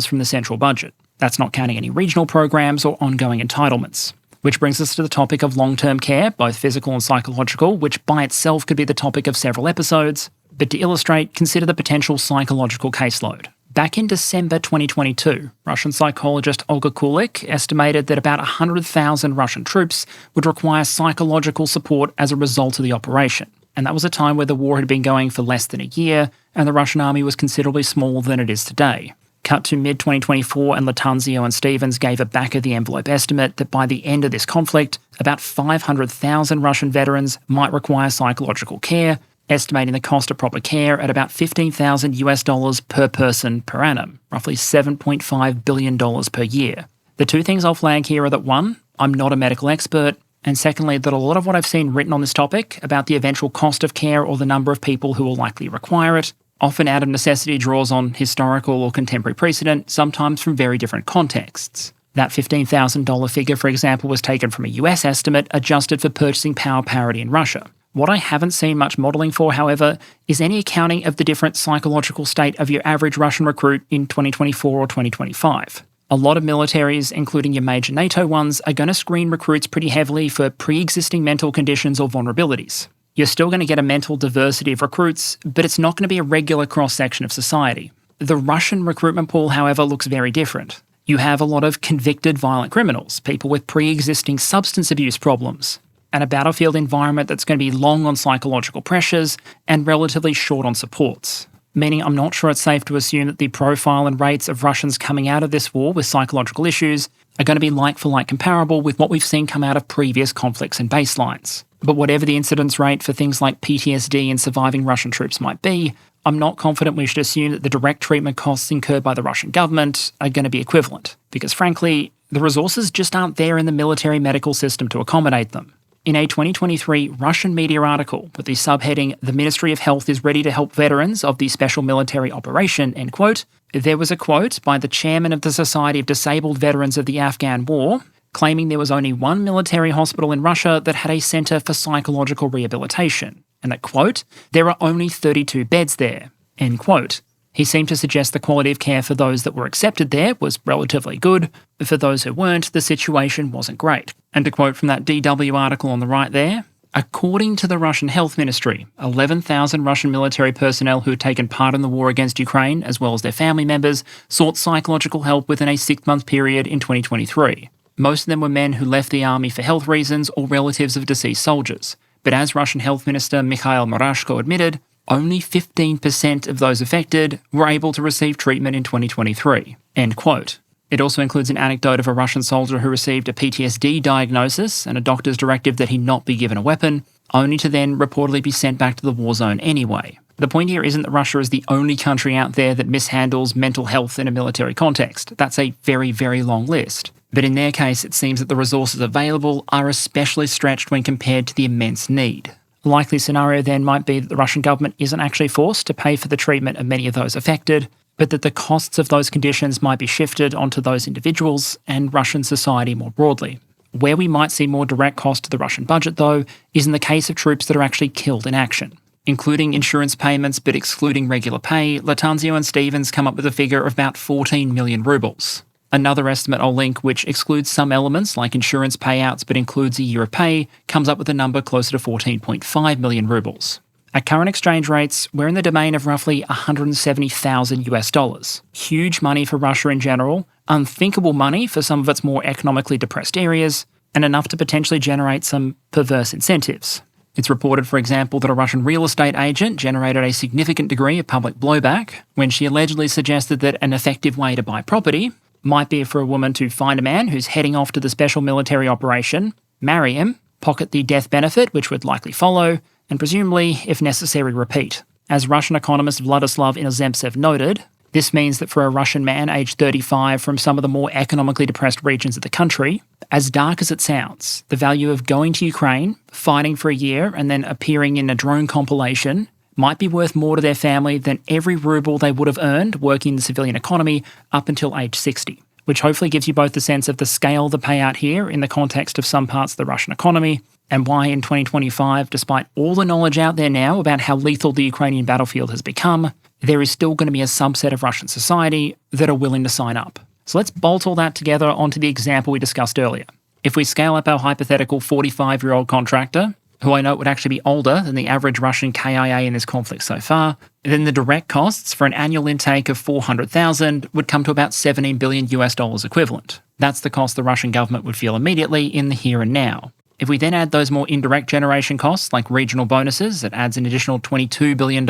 A: from the central budget. That's not counting any regional programs or ongoing entitlements. Which brings us to the topic of long-term care, both physical and psychological, which by itself could be the topic of several episodes. But to illustrate, consider the potential psychological caseload. Back in December 2022, Russian psychologist Olga Kulik estimated that about 100,000 Russian troops would require psychological support as a result of the operation. And that was a time where the war had been going for less than a year, and the Russian army was considerably smaller than it is today. Cut to mid-2024, and Lattanzio and Stevens gave a back-of-the-envelope estimate that by the end of this conflict, about 500,000 Russian veterans might require psychological care, estimating the cost of proper care at about $15,000 per person per annum, roughly $7.5 billion per year. The two things I'll flag here are that one, I'm not a medical expert, and secondly, that a lot of what I've seen written on this topic about the eventual cost of care or the number of people who will likely require it often out of necessity draws on historical or contemporary precedent, sometimes from very different contexts. That $15,000 figure, for example, was taken from a US estimate adjusted for purchasing power parity in Russia. What I haven't seen much modelling for, however, is any accounting of the different psychological state of your average Russian recruit in 2024 or 2025. A lot of militaries, including your major NATO ones, are going to screen recruits pretty heavily for pre-existing mental conditions or vulnerabilities. You're still going to get a mental diversity of recruits, but it's not going to be a regular cross-section of society. The Russian recruitment pool, however, looks very different. You have a lot of convicted violent criminals, people with pre-existing substance abuse problems, and a battlefield environment that's going to be long on psychological pressures and relatively short on supports. Meaning I'm not sure it's safe to assume that the profile and rates of Russians coming out of this war with psychological issues are going to be like-for-like comparable with what we've seen come out of previous conflicts and baselines. But whatever the incidence rate for things like PTSD and surviving Russian troops might be, I'm not confident we should assume that the direct treatment costs incurred by the Russian government are going to be equivalent, because frankly, the resources just aren't there in the military medical system to accommodate them. In a 2023 Russian media article with the subheading, "The Ministry of Health is ready to help veterans of the special military operation," end quote, there was a quote by the chairman of the Society of Disabled Veterans of the Afghan War, claiming there was only one military hospital in Russia that had a centre for psychological rehabilitation, and that, quote, "there are only 32 beds there," End quote. He seemed to suggest the quality of care for those that were accepted there was relatively good, but for those who weren't, the situation wasn't great. And to quote from that DW article on the right there, according to the Russian Health Ministry, 11,000 Russian military personnel who had taken part in the war against Ukraine, as well as their family members, sought psychological help within a 6-month period in 2023. Most of them were men who left the army for health reasons or relatives of deceased soldiers. But as Russian Health Minister Mikhail Murashko admitted, only 15% of those affected were able to receive treatment in 2023. End quote. It also includes an anecdote of a Russian soldier who received a PTSD diagnosis and a doctor's directive that he not be given a weapon, only to then reportedly be sent back to the war zone anyway. The point here isn't that Russia is the only country out there that mishandles mental health in a military context. That's a very, very long list. But in their case, it seems that the resources available are especially stretched when compared to the immense need. A likely scenario then might be that the Russian government isn't actually forced to pay for the treatment of many of those affected, but that the costs of those conditions might be shifted onto those individuals and Russian society more broadly. Where we might see more direct cost to the Russian budget, though, is in the case of troops that are actually killed in action. Including insurance payments but excluding regular pay, Lattanzio and Stevens come up with a figure of about 14 million rubles. Another estimate I'll link, which excludes some elements like insurance payouts but includes a year of pay, comes up with a number closer to 14.5 million rubles. At current exchange rates, we're in the domain of roughly $170,000. Huge money for Russia in general, unthinkable money for some of its more economically depressed areas, and enough to potentially generate some perverse incentives. It's reported, for example, that a Russian real estate agent generated a significant degree of public blowback when she allegedly suggested that an effective way to buy property might be for a woman to find a man who's heading off to the special military operation, marry him, pocket the death benefit, which would likely follow, and presumably, if necessary, repeat. As Russian economist Vladislav Inozemtsev noted, this means that for a Russian man aged 35 from some of the more economically depressed regions of the country, as dark as it sounds, the value of going to Ukraine, fighting for a year, and then appearing in a drone compilation might be worth more to their family than every ruble they would have earned working in the civilian economy up until age 60, which hopefully gives you both the sense of the scale of the payout here in the context of some parts of the Russian economy, and why in 2025, despite all the knowledge out there now about how lethal the Ukrainian battlefield has become, there is still going to be a subset of Russian society that are willing to sign up. So let's bolt all that together onto the example we discussed earlier. If we scale up our hypothetical 45-year-old contractor, who I note would actually be older than the average Russian KIA in this conflict so far, then the direct costs for an annual intake of 400,000 would come to about $17 billion equivalent. That's the cost the Russian government would feel immediately in the here and now. If we then add those more indirect generation costs like regional bonuses, that adds an additional $22 billion.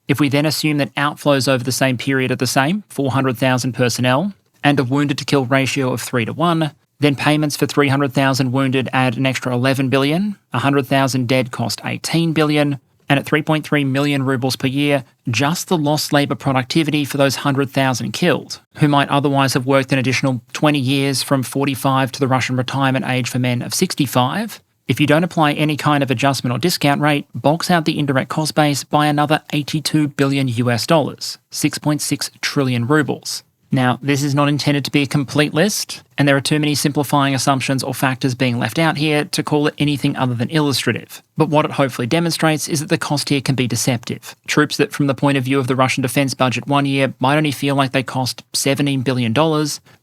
A: If we then assume that outflows over the same period are the same, 400,000 personnel, and a wounded to kill ratio of 3-to-1, then payments for 300,000 wounded add an extra 11 billion, 100,000 dead cost 18 billion, and at 3.3 million rubles per year, just the lost labour productivity for those 100,000 killed, who might otherwise have worked an additional 20 years from 45 to the Russian retirement age for men of 65, if you don't apply any kind of adjustment or discount rate, bulks out the indirect cost base by another $82 billion, 6.6 trillion rubles. Now, this is not intended to be a complete list, and there are too many simplifying assumptions or factors being left out here to call it anything other than illustrative. But what it hopefully demonstrates is that the cost here can be deceptive. Troops that, from the point of view of the Russian defence budget one year, might only feel like they cost $17 billion,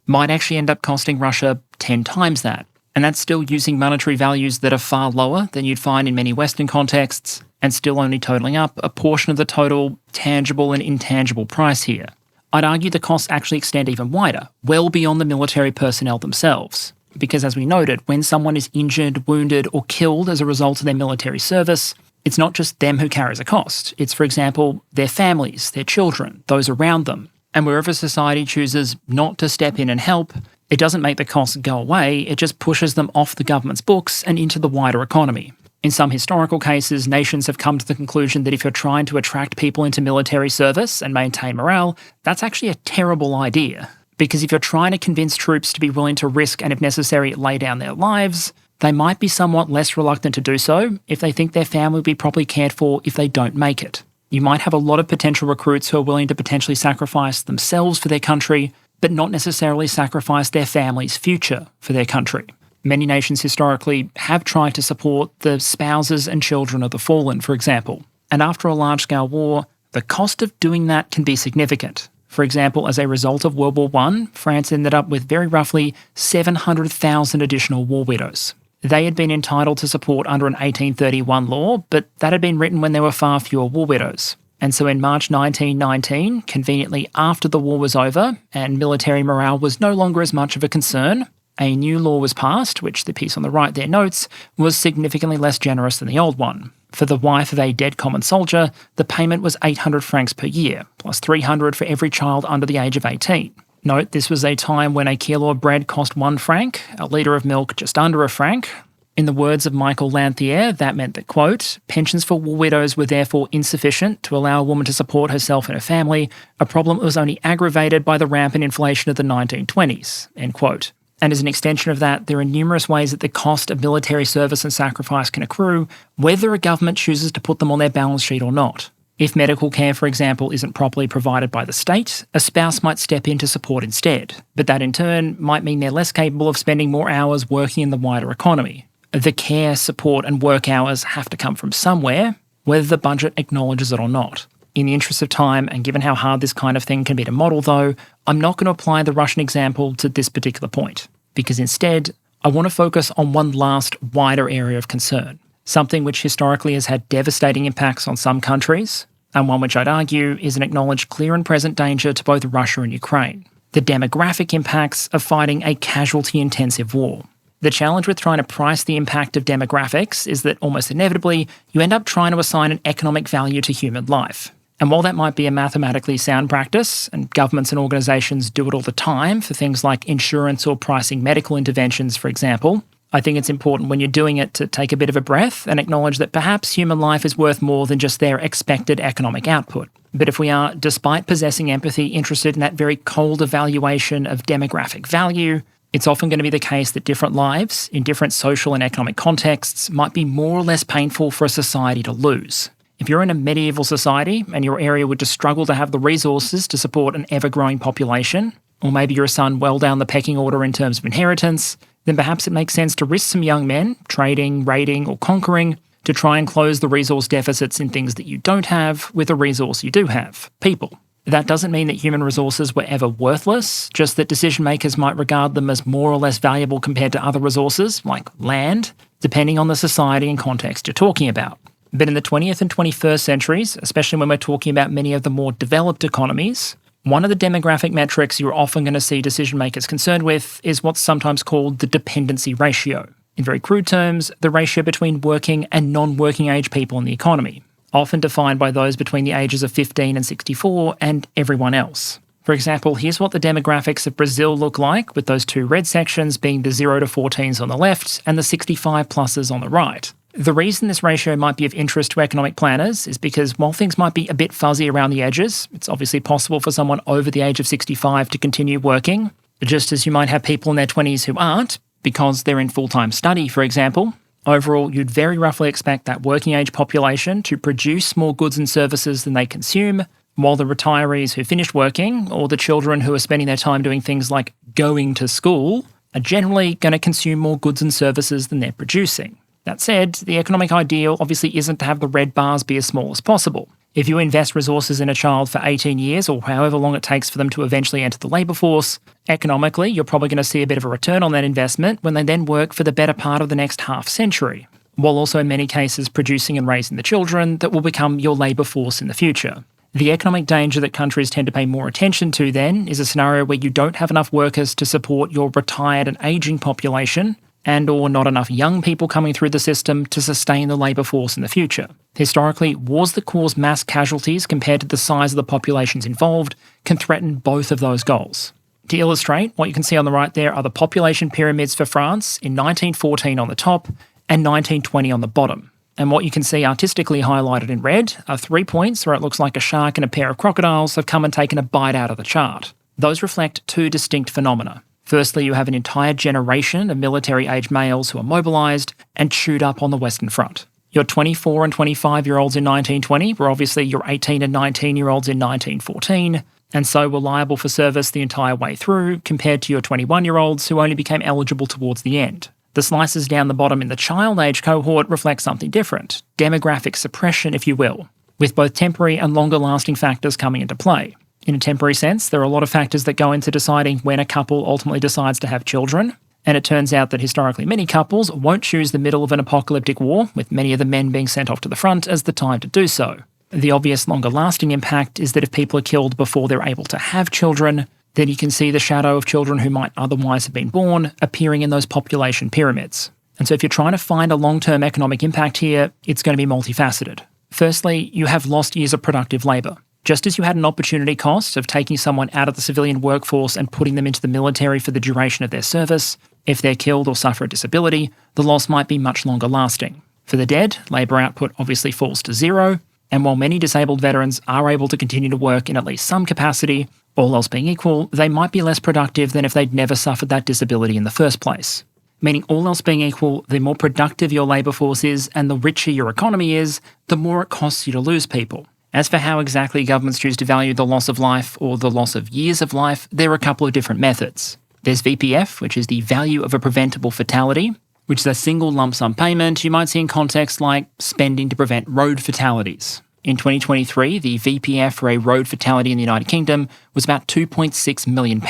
A: might actually end up costing Russia 10 times that. And that's still using monetary values that are far lower than you'd find in many Western contexts, and still only totalling up a portion of the total tangible and intangible price here. I'd argue the costs actually extend even wider, well beyond the military personnel themselves. Because as we noted, when someone is injured, wounded, or killed as a result of their military service, it's not just them who carries a cost. It's, for example, their families, their children, those around them. And wherever society chooses not to step in and help, it doesn't make the costs go away, it just pushes them off the government's books and into the wider economy. In some historical cases, nations have come to the conclusion that if you're trying to attract people into military service and maintain morale, that's actually a terrible idea. Because if you're trying to convince troops to be willing to risk and, if necessary, lay down their lives, they might be somewhat less reluctant to do so if they think their family will be properly cared for if they don't make it. You might have a lot of potential recruits who are willing to potentially sacrifice themselves for their country, but not necessarily sacrifice their family's future for their country. Many nations historically have tried to support the spouses and children of the fallen, for example. And after a large-scale war, The cost of doing that can be significant. For example, as a result of World War I, France ended up with very roughly 700,000 additional war widows. They had been entitled to support under an 1831 law, but that had been written when there were far fewer war widows. And so in March 1919, conveniently after the war was over and military morale was no longer as much of a concern, a new law was passed, which the piece on the right there notes, was significantly less generous than the old one. For the wife of a dead common soldier, the payment was 800 francs per year, plus 300 for every child under the age of 18. Note, this was a time when a kilo of bread cost 1 franc, a litre of milk just under a franc. In the words of Michael Lanthier, that meant that, quote, pensions for war widows were therefore insufficient to allow a woman to support herself and her family, a problem that was only aggravated by the rampant inflation of the 1920s, end quote. And as an extension of that, there are numerous ways that the cost of military service and sacrifice can accrue, whether a government chooses to put them on their balance sheet or not. If medical care, for example, isn't properly provided by the state, a spouse might step in to support instead, but that in turn might mean they're less capable of spending more hours working in the wider economy. The care, support and work hours have to come from somewhere, whether the budget acknowledges it or not. In the interest of time, and given how hard this kind of thing can be to model though, I'm not going to apply the Russian example to this particular point, because instead, I want to focus on one last wider area of concern, something which historically has had devastating impacts on some countries, and one which I'd argue is an acknowledged clear and present danger to both Russia and Ukraine: the demographic impacts of fighting a casualty-intensive war. The challenge with trying to price the impact of demographics is that almost inevitably, you end up trying to assign an economic value to human life. And while that might be a mathematically sound practice, and governments and organisations do it all the time for things like insurance or pricing medical interventions, for example, I think it's important when you're doing it to take a bit of a breath and acknowledge that perhaps human life is worth more than just their expected economic output. But if we are, despite possessing empathy, interested in that very cold evaluation of demographic value, it's often going to be the case that different lives, in different social and economic contexts, might be more or less painful for a society to lose. If you're in a medieval society and your area would just struggle to have the resources to support an ever-growing population, or maybe you're a son well down the pecking order in terms of inheritance, then perhaps it makes sense to risk some young men trading, raiding or conquering to try and close the resource deficits in things that you don't have with a resource you do have: people. That doesn't mean that human resources were ever worthless, just that decision makers might regard them as more or less valuable compared to other resources, like land, depending on the society and context you're talking about. But in the 20th and 21st centuries, especially when we're talking about many of the more developed economies, one of the demographic metrics you're often going to see decision makers concerned with is what's sometimes called the dependency ratio. In very crude terms, the ratio between working and non-working age people in the economy, often defined by those between the ages of 15 and 64 and everyone else. For example, here's what the demographics of Brazil look like, with those two red sections being the 0 to 14s on the left and the 65 pluses on the right. The reason this ratio might be of interest to economic planners is because while things might be a bit fuzzy around the edges, it's obviously possible for someone over the age of 65 to continue working, just as you might have people in their 20s who aren't, because they're in full-time study, for example. Overall, you'd very roughly expect that working age population to produce more goods and services than they consume, while the retirees who finished working, or the children who are spending their time doing things like going to school, are generally going to consume more goods and services than they're producing. That said, the economic ideal obviously isn't to have the red bars be as small as possible. If you invest resources in a child for 18 years, or however long it takes for them to eventually enter the labour force, economically you're probably going to see a bit of a return on that investment when they then work for the better part of the next half century, while also in many cases producing and raising the children that will become your labour force in the future. The economic danger that countries tend to pay more attention to then is a scenario where you don't have enough workers to support your retired and ageing population, and or not enough young people coming through the system to sustain the labour force in the future. Historically, wars that cause mass casualties compared to the size of the populations involved can threaten both of those goals. To illustrate, what you can see on the right there are the population pyramids for France in 1914 on the top and 1920 on the bottom. And what you can see artistically highlighted in red are 3 points where it looks like a shark and a pair of crocodiles have come and taken a bite out of the chart. Those reflect two distinct phenomena. Firstly, you have an entire generation of military-aged males who are mobilised and chewed up on the Western Front. Your 24 and 25-year-olds in 1920 were obviously your 18 and 19-year-olds in 1914, and so were liable for service the entire way through, compared to your 21-year-olds who only became eligible towards the end. The slices down the bottom in the child age cohort reflect something different, demographic suppression, if you will. with both temporary and longer-lasting factors coming into play. In a temporary sense, there are a lot of factors that go into deciding when a couple ultimately decides to have children, and it turns out that historically many couples won't choose the middle of an apocalyptic war, with many of the men being sent off to the front, as the time to do so. The obvious longer-lasting impact is that if people are killed before they're able to have children, then you can see the shadow of children who might otherwise have been born appearing in those population pyramids. And so if you're trying to find a long-term economic impact here, it's going to be multifaceted. Firstly, you have lost years of productive labour. Just as you had an opportunity cost of taking someone out of the civilian workforce and putting them into the military for the duration of their service, if they're killed or suffer a disability, the loss might be much longer lasting. For the dead, labour output obviously falls to zero, and while many disabled veterans are able to continue to work in at least some capacity, all else being equal, they might be less productive than if they'd never suffered that disability in the first place. Meaning all else being equal, the more productive your labour force is and the richer your economy is, the more it costs you to lose people. As for how exactly governments choose to value the loss of life or the loss of years of life, there are a couple of different methods. There's VPF, which is the value of a preventable fatality, which is a single lump sum payment you might see in contexts like spending to prevent road fatalities. In 2023, the VPF for a road fatality in the United Kingdom was about £2.6 million.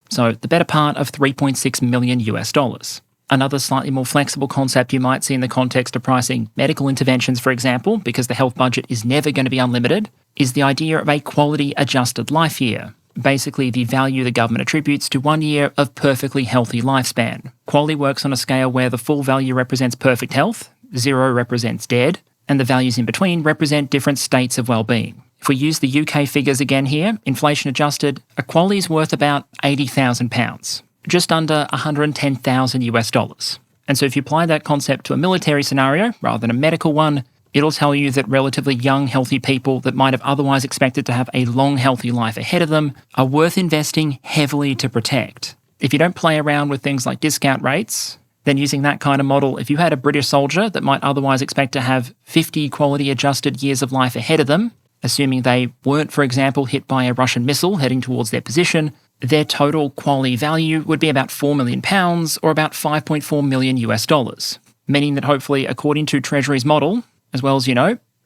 A: So the better part of $3.6 million US. Another slightly more flexible concept you might see in the context of pricing medical interventions, for example, because the health budget is never going to be unlimited, is the idea of a quality-adjusted life year. Basically, the value the government attributes to 1 year of perfectly healthy lifespan. Quality works on a scale where the full value represents perfect health, 0 represents dead, and the values in between represent different states of well-being. If we use the UK figures again here, inflation adjusted, a quality is worth about £80,000, just under $110,000 US. And so if you apply that concept to a military scenario rather than a medical one, it'll tell you that relatively young, healthy people that might have otherwise expected to have a long, healthy life ahead of them are worth investing heavily to protect. If you don't play around with things like discount rates, then using that kind of model, if you had a British soldier that might otherwise expect to have 50 quality-adjusted years of life ahead of them, assuming they weren't, for example, hit by a Russian missile heading towards their position, their total quality value would be about £4 million or about $5.4 million US, meaning that hopefully, according to Treasury's model, as well as,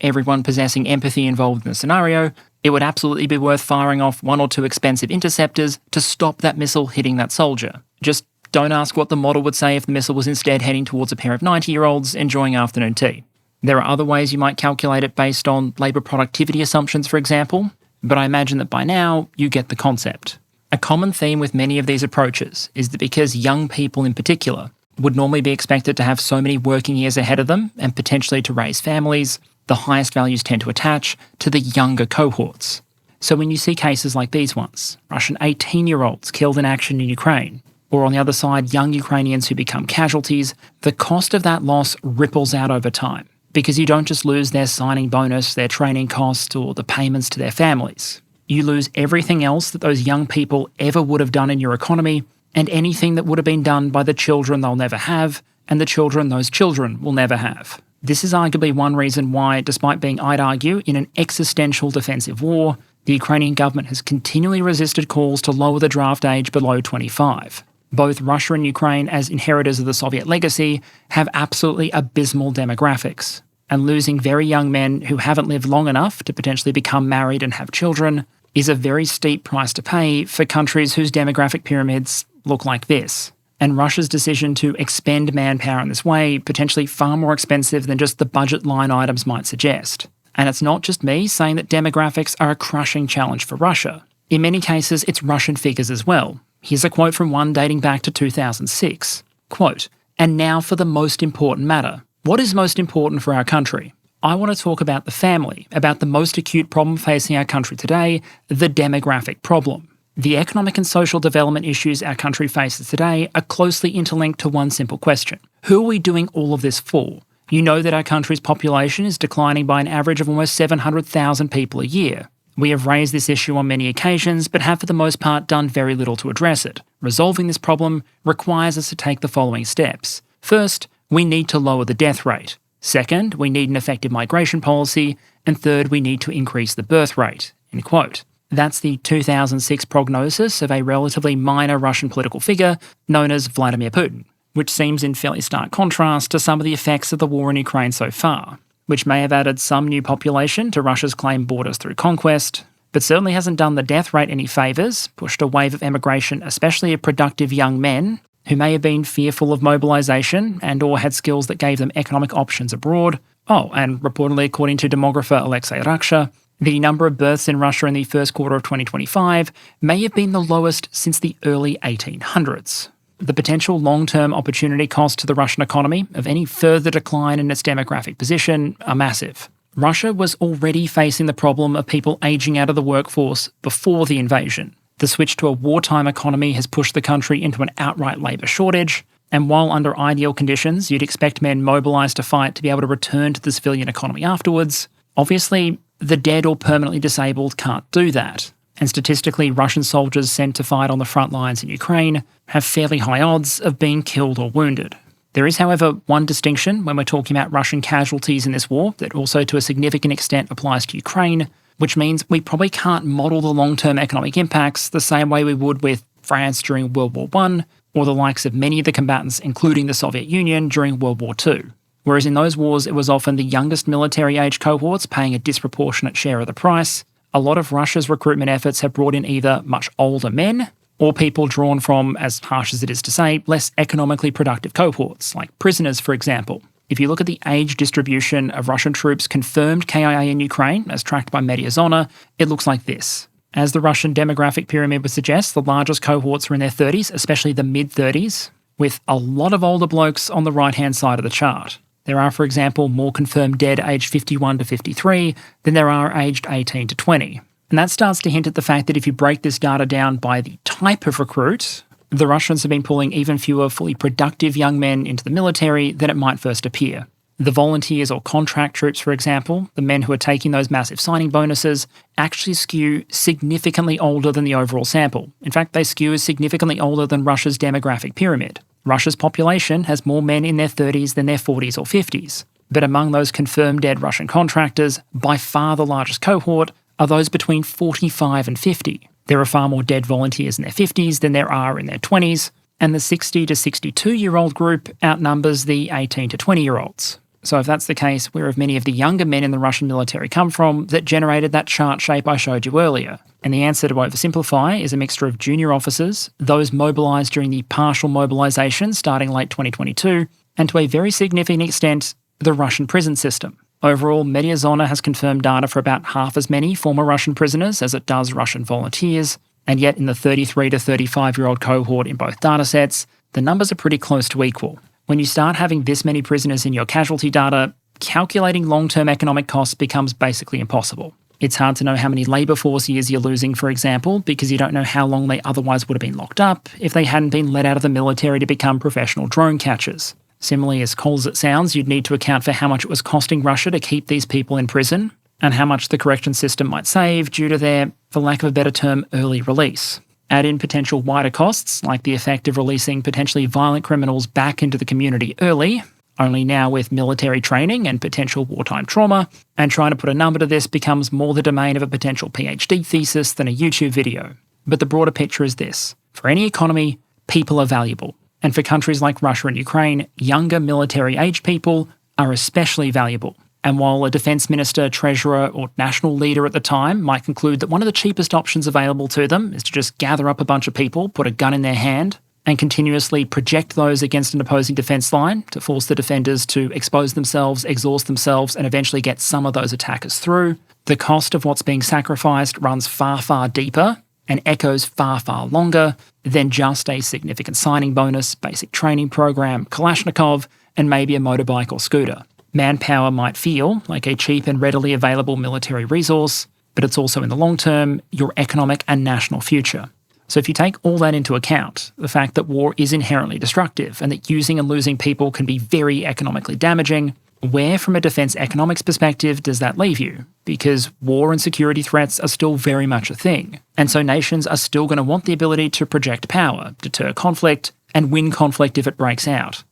A: everyone possessing empathy involved in the scenario, it would absolutely be worth firing off 1 or 2 expensive interceptors to stop that missile hitting that soldier. Just don't ask what the model would say if the missile was instead heading towards a pair of 90-year-olds enjoying afternoon tea. There are other ways you might calculate it based on labour productivity assumptions, for example, but I imagine that by now you get the concept. A common theme with many of these approaches is that because young people in particular would normally be expected to have so many working years ahead of them and potentially to raise families, the highest values tend to attach to the younger cohorts. So when you see cases like these ones, Russian 18-year-olds killed in action in Ukraine, or on the other side, young Ukrainians who become casualties, the cost of that loss ripples out over time, because you don't just lose their signing bonus, their training costs, or the payments to their families. You lose everything else that those young people ever would have done in your economy, and anything that would have been done by the children they'll never have, and the children those children will never have. This is arguably one reason why, despite being, I'd argue, in an existential defensive war, the Ukrainian government has continually resisted calls to lower the draft age below 25. Both Russia and Ukraine, as inheritors of the Soviet legacy, have absolutely abysmal demographics, and losing very young men who haven't lived long enough to potentially become married and have children is a very steep price to pay for countries whose demographic pyramids look like this. And Russia's decision to expend manpower in this way, potentially far more expensive than just the budget line items might suggest. And it's not just me saying that demographics are a crushing challenge for Russia. In many cases, it's Russian figures as well. Here's a quote from one dating back to 2006. Quote, "And now for the most important matter. What is most important for our country? I want to talk about the family, about the most acute problem facing our country today, the demographic problem. The economic and social development issues our country faces today are closely interlinked to one simple question. Who are we doing all of this for? You know that our country's population is declining by an average of almost 700,000 people a year. We have raised this issue on many occasions, but have for the most part done very little to address it. Resolving this problem requires us to take the following steps. First, we need to lower the death rate. Second, we need an effective migration policy. And third, we need to increase the birth rate." End quote. That's the 2006 prognosis of a relatively minor Russian political figure known as Vladimir Putin, which seems in fairly stark contrast to some of the effects of the war in Ukraine so far. which may have added some new population to Russia's claimed borders through conquest, but certainly hasn't done the death rate any favours, pushed a wave of emigration, especially of productive young men who may have been fearful of mobilisation and or had skills that gave them economic options abroad. Oh, and reportedly, according to demographer Alexei Raksha, the number of births in Russia in the first quarter of 2025 may have been the lowest since the early 1800s. The potential long-term opportunity costs to the Russian economy of any further decline in its demographic position are massive. Russia was already facing the problem of people ageing out of the workforce before the invasion. The switch to a wartime economy has pushed the country into an outright labour shortage, and while under ideal conditions you'd expect men mobilised to fight to be able to return to the civilian economy afterwards, obviously the dead or permanently disabled can't do that. And statistically, Russian soldiers sent to fight on the front lines in Ukraine have fairly high odds of being killed or wounded. There is, however, one distinction when we're talking about Russian casualties in this war that also to a significant extent applies to Ukraine, which means we probably can't model the long-term economic impacts the same way we would with France during World War I, or the likes of many of the combatants, including the Soviet Union, during World War II. Whereas in those wars, it was often the youngest military age cohorts paying a disproportionate share of the price. A lot of Russia's recruitment efforts have brought in either much older men or people drawn from, as harsh as it is to say, less economically productive cohorts, like prisoners, for example. If you look at the age distribution of Russian troops confirmed KIA in Ukraine, as tracked by Mediazona, it looks like this. As the Russian demographic pyramid would suggest, the largest cohorts are in their 30s, especially the mid-30s, with a lot of older blokes on the right-hand side of the chart. There are, for example, more confirmed dead aged 51 to 53 than there are aged 18 to 20. And that starts to hint at the fact that if you break this data down by the type of recruit, the Russians have been pulling even fewer fully productive young men into the military than it might first appear. The volunteers or contract troops, for example, the men who are taking those massive signing bonuses, actually skew significantly older than the overall sample. In fact, they skew significantly older than Russia's demographic pyramid. Russia's population has more men in their 30s than their 40s or 50s. But among those confirmed dead Russian contractors, by far the largest cohort are those between 45 and 50. There are far more dead volunteers in their 50s than there are in their 20s, and the 60 to 62-year-old group outnumbers the 18 to 20-year-olds. So if that's the case, where have many of the younger men in the Russian military come from that generated that chart shape I showed you earlier? And the answer to oversimplify is a mixture of junior officers, those mobilised during the partial mobilisation starting late 2022, and to a very significant extent, the Russian prison system. Overall, Mediazona has confirmed data for about half as many former Russian prisoners as it does Russian volunteers, and yet in the 33 to 35-year-old cohort in both datasets, the numbers are pretty close to equal. When you start having this many prisoners in your casualty data, calculating long-term economic costs becomes basically impossible. It's hard to know how many labour force years you're losing, for example, because you don't know how long they otherwise would have been locked up if they hadn't been let out of the military to become professional drone catchers. Similarly, as cold as it sounds, you'd need to account for how much it was costing Russia to keep these people in prison, and how much the correction system might save due to their, for lack of a better term, early release. Add in potential wider costs, like the effect of releasing potentially violent criminals back into the community early, only now with military training and potential wartime trauma, and trying to put a number to this becomes more the domain of a potential PhD thesis than a YouTube video. But the broader picture is this. For any economy, people are valuable. And for countries like Russia and Ukraine, younger military-aged people are especially valuable. And while a defence minister, treasurer, or national leader at the time might conclude that one of the cheapest options available to them is to just gather up a bunch of people, put a gun in their hand, and continuously project those against an opposing defence line to force the defenders to expose themselves, exhaust themselves, and eventually get some of those attackers through, the cost of what's being sacrificed runs far, far deeper and echoes far, far longer than just a significant signing bonus, basic training program, Kalashnikov, and maybe a motorbike or scooter. Manpower might feel like a cheap and readily available military resource, but it's also in the long term your economic and national future. So if you take all that into account, the fact that war is inherently destructive and that using and losing people can be very economically damaging, where from a defence economics perspective does that leave you? Because war and security threats are still very much a thing, and so nations are still going to want the ability to project power, deter conflict, and win conflict if it breaks out.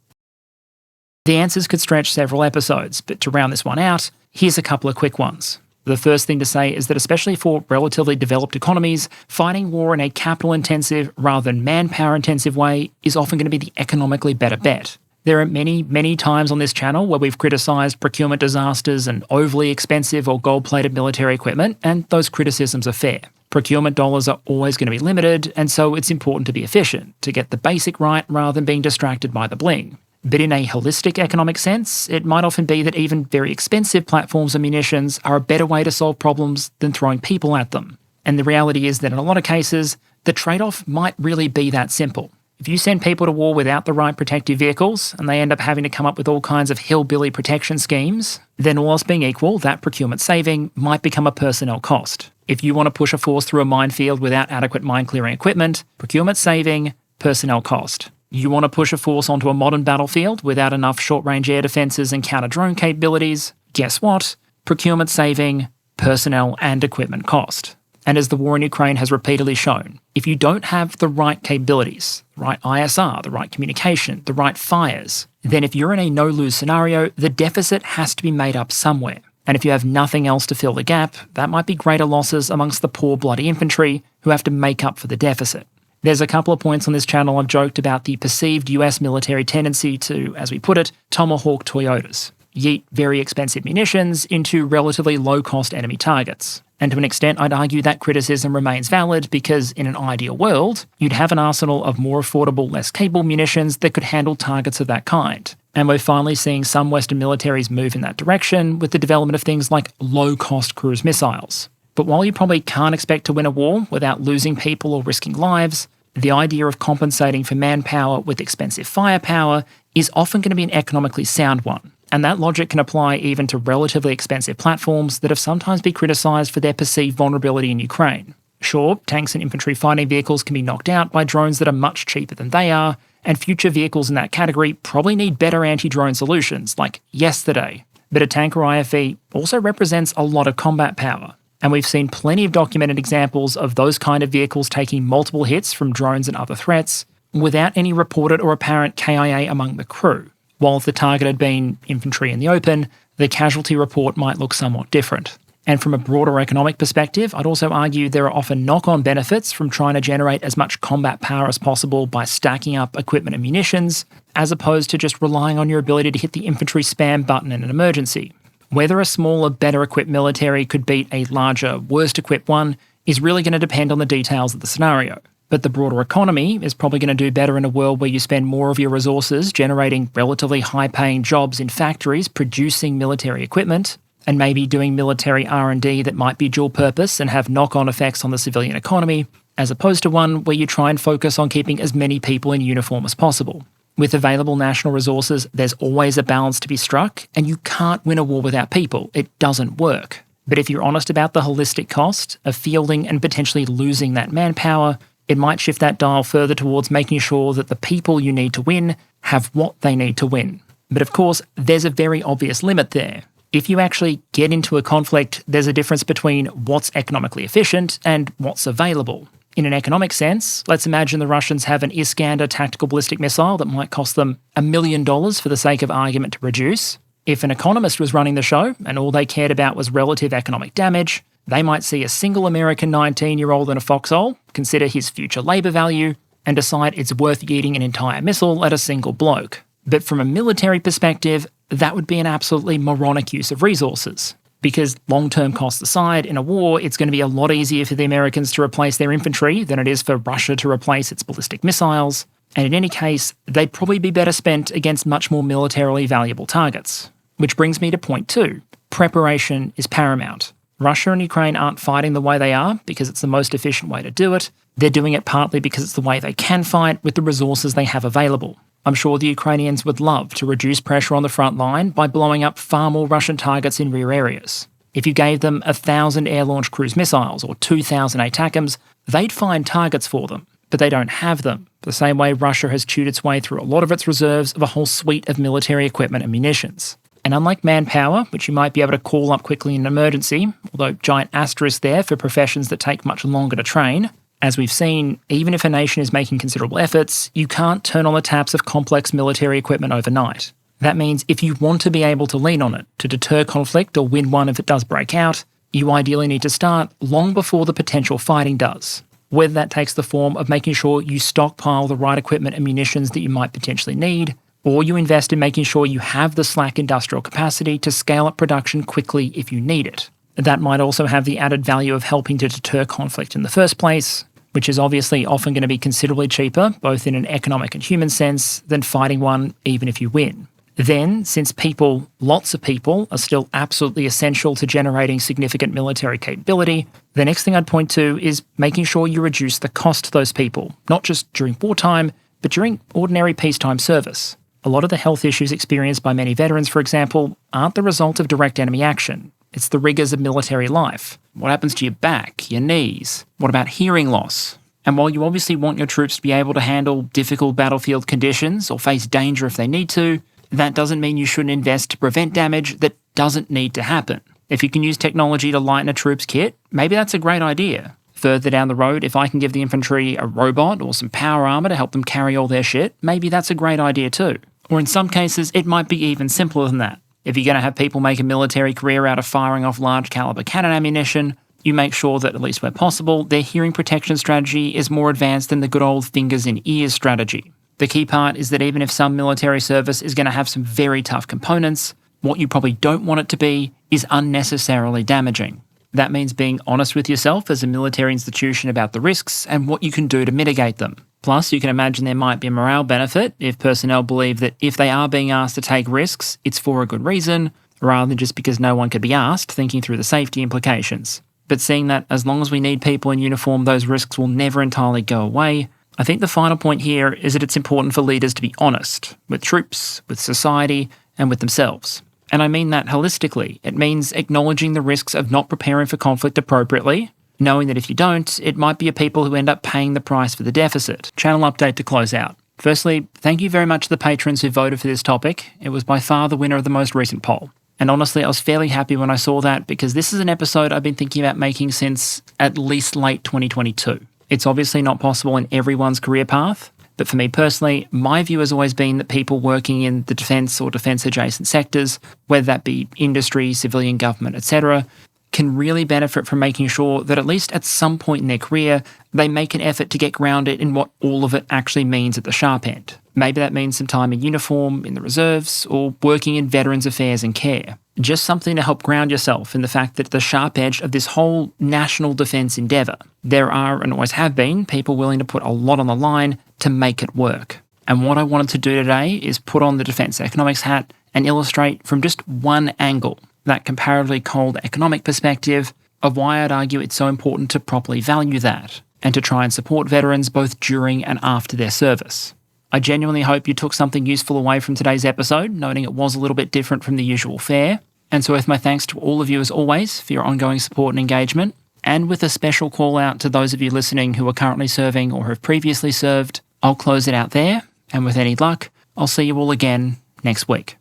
A: The answers could stretch several episodes, but to round this one out, here's a couple of quick ones. The first thing to say is that especially for relatively developed economies, fighting war in a capital-intensive rather than manpower-intensive way is often going to be the economically better bet. There are many, many times on this channel where we've criticised procurement disasters and overly expensive or gold-plated military equipment, and those criticisms are fair. Procurement dollars are always going to be limited, and so it's important to be efficient, to get the basic right rather than being distracted by the bling. But in a holistic economic sense, it might often be that even very expensive platforms and munitions are a better way to solve problems than throwing people at them. And the reality is that in a lot of cases, the trade-off might really be that simple. If you send people to war without the right protective vehicles, and they end up having to come up with all kinds of hillbilly protection schemes, then all else being equal, that procurement saving might become a personnel cost. If you want to push a force through a minefield without adequate mine-clearing equipment, procurement saving, personnel cost. You want to push a force onto a modern battlefield without enough short-range air defences and counter-drone capabilities, guess what? Procurement saving, personnel and equipment cost. And as the war in Ukraine has repeatedly shown, if you don't have the right capabilities, the right ISR, the right communication, the right fires, then if you're in a no-lose scenario, the deficit has to be made up somewhere. And if you have nothing else to fill the gap, that might be greater losses amongst the poor bloody infantry who have to make up for the deficit. There's a couple of points on this channel I've joked about the perceived US military tendency to, as we put it, tomahawk Toyotas, yeet very expensive munitions into relatively low-cost enemy targets. And to an extent, I'd argue that criticism remains valid because in an ideal world, you'd have an arsenal of more affordable, less capable munitions that could handle targets of that kind. And we're finally seeing some Western militaries move in that direction with the development of things like low-cost cruise missiles. But while you probably can't expect to win a war without losing people or risking lives, the idea of compensating for manpower with expensive firepower is often going to be an economically sound one. And that logic can apply even to relatively expensive platforms that have sometimes been criticised for their perceived vulnerability in Ukraine. Sure, tanks and infantry fighting vehicles can be knocked out by drones that are much cheaper than they are, and future vehicles in that category probably need better anti-drone solutions, like yesterday. But a tank or IFV also represents a lot of combat power. And we've seen plenty of documented examples of those kind of vehicles taking multiple hits from drones and other threats without any reported or apparent KIA among the crew. While if the target had been infantry in the open, the casualty report might look somewhat different. And from a broader economic perspective, I'd also argue there are often knock-on benefits from trying to generate as much combat power as possible by stacking up equipment and munitions, as opposed to just relying on your ability to hit the infantry spam button in an emergency. Whether a smaller, better-equipped military could beat a larger, worse-equipped one is really going to depend on the details of the scenario. But the broader economy is probably going to do better in a world where you spend more of your resources generating relatively high-paying jobs in factories producing military equipment, and maybe doing military R&D that might be dual-purpose and have knock-on effects on the civilian economy, as opposed to one where you try and focus on keeping as many people in uniform as possible. With available national resources, there's always a balance to be struck, and you can't win a war without people. It doesn't work. But if you're honest about the holistic cost of fielding and potentially losing that manpower, it might shift that dial further towards making sure that the people you need to win have what they need to win. But of course, there's a very obvious limit there. If you actually get into a conflict, there's a difference between what's economically efficient and what's available. In an economic sense, let's imagine the Russians have an Iskander tactical ballistic missile that might cost them $1 million for the sake of argument to produce. If an economist was running the show and all they cared about was relative economic damage, they might see a single American 19-year-old in a foxhole, consider his future labour value, and decide it's worth eating an entire missile at a single bloke. But from a military perspective, that would be an absolutely moronic use of resources. Because long-term costs aside, in a war, it's going to be a lot easier for the Americans to replace their infantry than it is for Russia to replace its ballistic missiles. And in any case, they'd probably be better spent against much more militarily valuable targets. Which brings me to point 2. Preparation is paramount. Russia and Ukraine aren't fighting the way they are because it's the most efficient way to do it. They're doing it partly because it's the way they can fight with the resources they have available. I'm sure the Ukrainians would love to reduce pressure on the front line by blowing up far more Russian targets in rear areas. If you gave them 1,000 air-launched cruise missiles or 2,000 ATACMS, they'd find targets for them, but they don't have them, the same way Russia has chewed its way through a lot of its reserves of a whole suite of military equipment and munitions. And unlike manpower, which you might be able to call up quickly in an emergency, although giant asterisk there for professions that take much longer to train, as we've seen, even if a nation is making considerable efforts, you can't turn on the taps of complex military equipment overnight. That means if you want to be able to lean on it to deter conflict or win one if it does break out, you ideally need to start long before the potential fighting does. Whether that takes the form of making sure you stockpile the right equipment and munitions that you might potentially need, or you invest in making sure you have the slack industrial capacity to scale up production quickly if you need it. That might also have the added value of helping to deter conflict in the first place, which is obviously often going to be considerably cheaper, both in an economic and human sense, than fighting one even if you win. Then, since people, lots of people, are still absolutely essential to generating significant military capability, the next thing I'd point to is making sure you reduce the cost to those people, not just during wartime, but during ordinary peacetime service. A lot of the health issues experienced by many veterans, for example, aren't the result of direct enemy action. It's the rigours of military life. What happens to your back, your knees? What about hearing loss? And while you obviously want your troops to be able to handle difficult battlefield conditions or face danger if they need to, that doesn't mean you shouldn't invest to prevent damage that doesn't need to happen. If you can use technology to lighten a troop's kit, maybe that's a great idea. Further down the road, if I can give the infantry a robot or some power armour to help them carry all their shit, maybe that's a great idea too. Or in some cases, it might be even simpler than that. If you're going to have people make a military career out of firing off large caliber cannon ammunition, you make sure that, at least where possible, their hearing protection strategy is more advanced than the good old fingers in ears strategy. The key part is that even if some military service is going to have some very tough components, what you probably don't want it to be is unnecessarily damaging. That means being honest with yourself as a military institution about the risks and what you can do to mitigate them. Plus, you can imagine there might be a morale benefit if personnel believe that if they are being asked to take risks, it's for a good reason, rather than just because no one could be asked, thinking through the safety implications. But seeing that as long as we need people in uniform, those risks will never entirely go away, I think the final point here is that it's important for leaders to be honest with troops, with society, and with themselves. And I mean that holistically. It means acknowledging the risks of not preparing for conflict appropriately, knowing that if you don't, it might be a people who end up paying the price for the deficit. Channel update to close out. Firstly, thank you very much to the patrons who voted for this topic. It was by far the winner of the most recent poll. And honestly, I was fairly happy when I saw that because this is an episode I've been thinking about making since at least late 2022. It's obviously not possible in everyone's career path, but for me personally, my view has always been that people working in the defence or defence-adjacent sectors, whether that be industry, civilian government, etc., can really benefit from making sure that at least at some point in their career, they make an effort to get grounded in what all of it actually means at the sharp end. Maybe that means some time in uniform, in the reserves, or working in veterans affairs and care. Just something to help ground yourself in the fact that at the sharp edge of this whole national defence endeavour, there are and always have been people willing to put a lot on the line to make it work. And what I wanted to do today is put on the defence economics hat and illustrate from just one angle, that comparatively cold economic perspective, of why I'd argue it's so important to properly value that and to try and support veterans both during and after their service. I genuinely hope you took something useful away from today's episode, noting it was a little bit different from the usual fare. And so with my thanks to all of you as always for your ongoing support and engagement, and with a special call out to those of you listening who are currently serving or have previously served, I'll close it out there, and with any luck, I'll see you all again next week.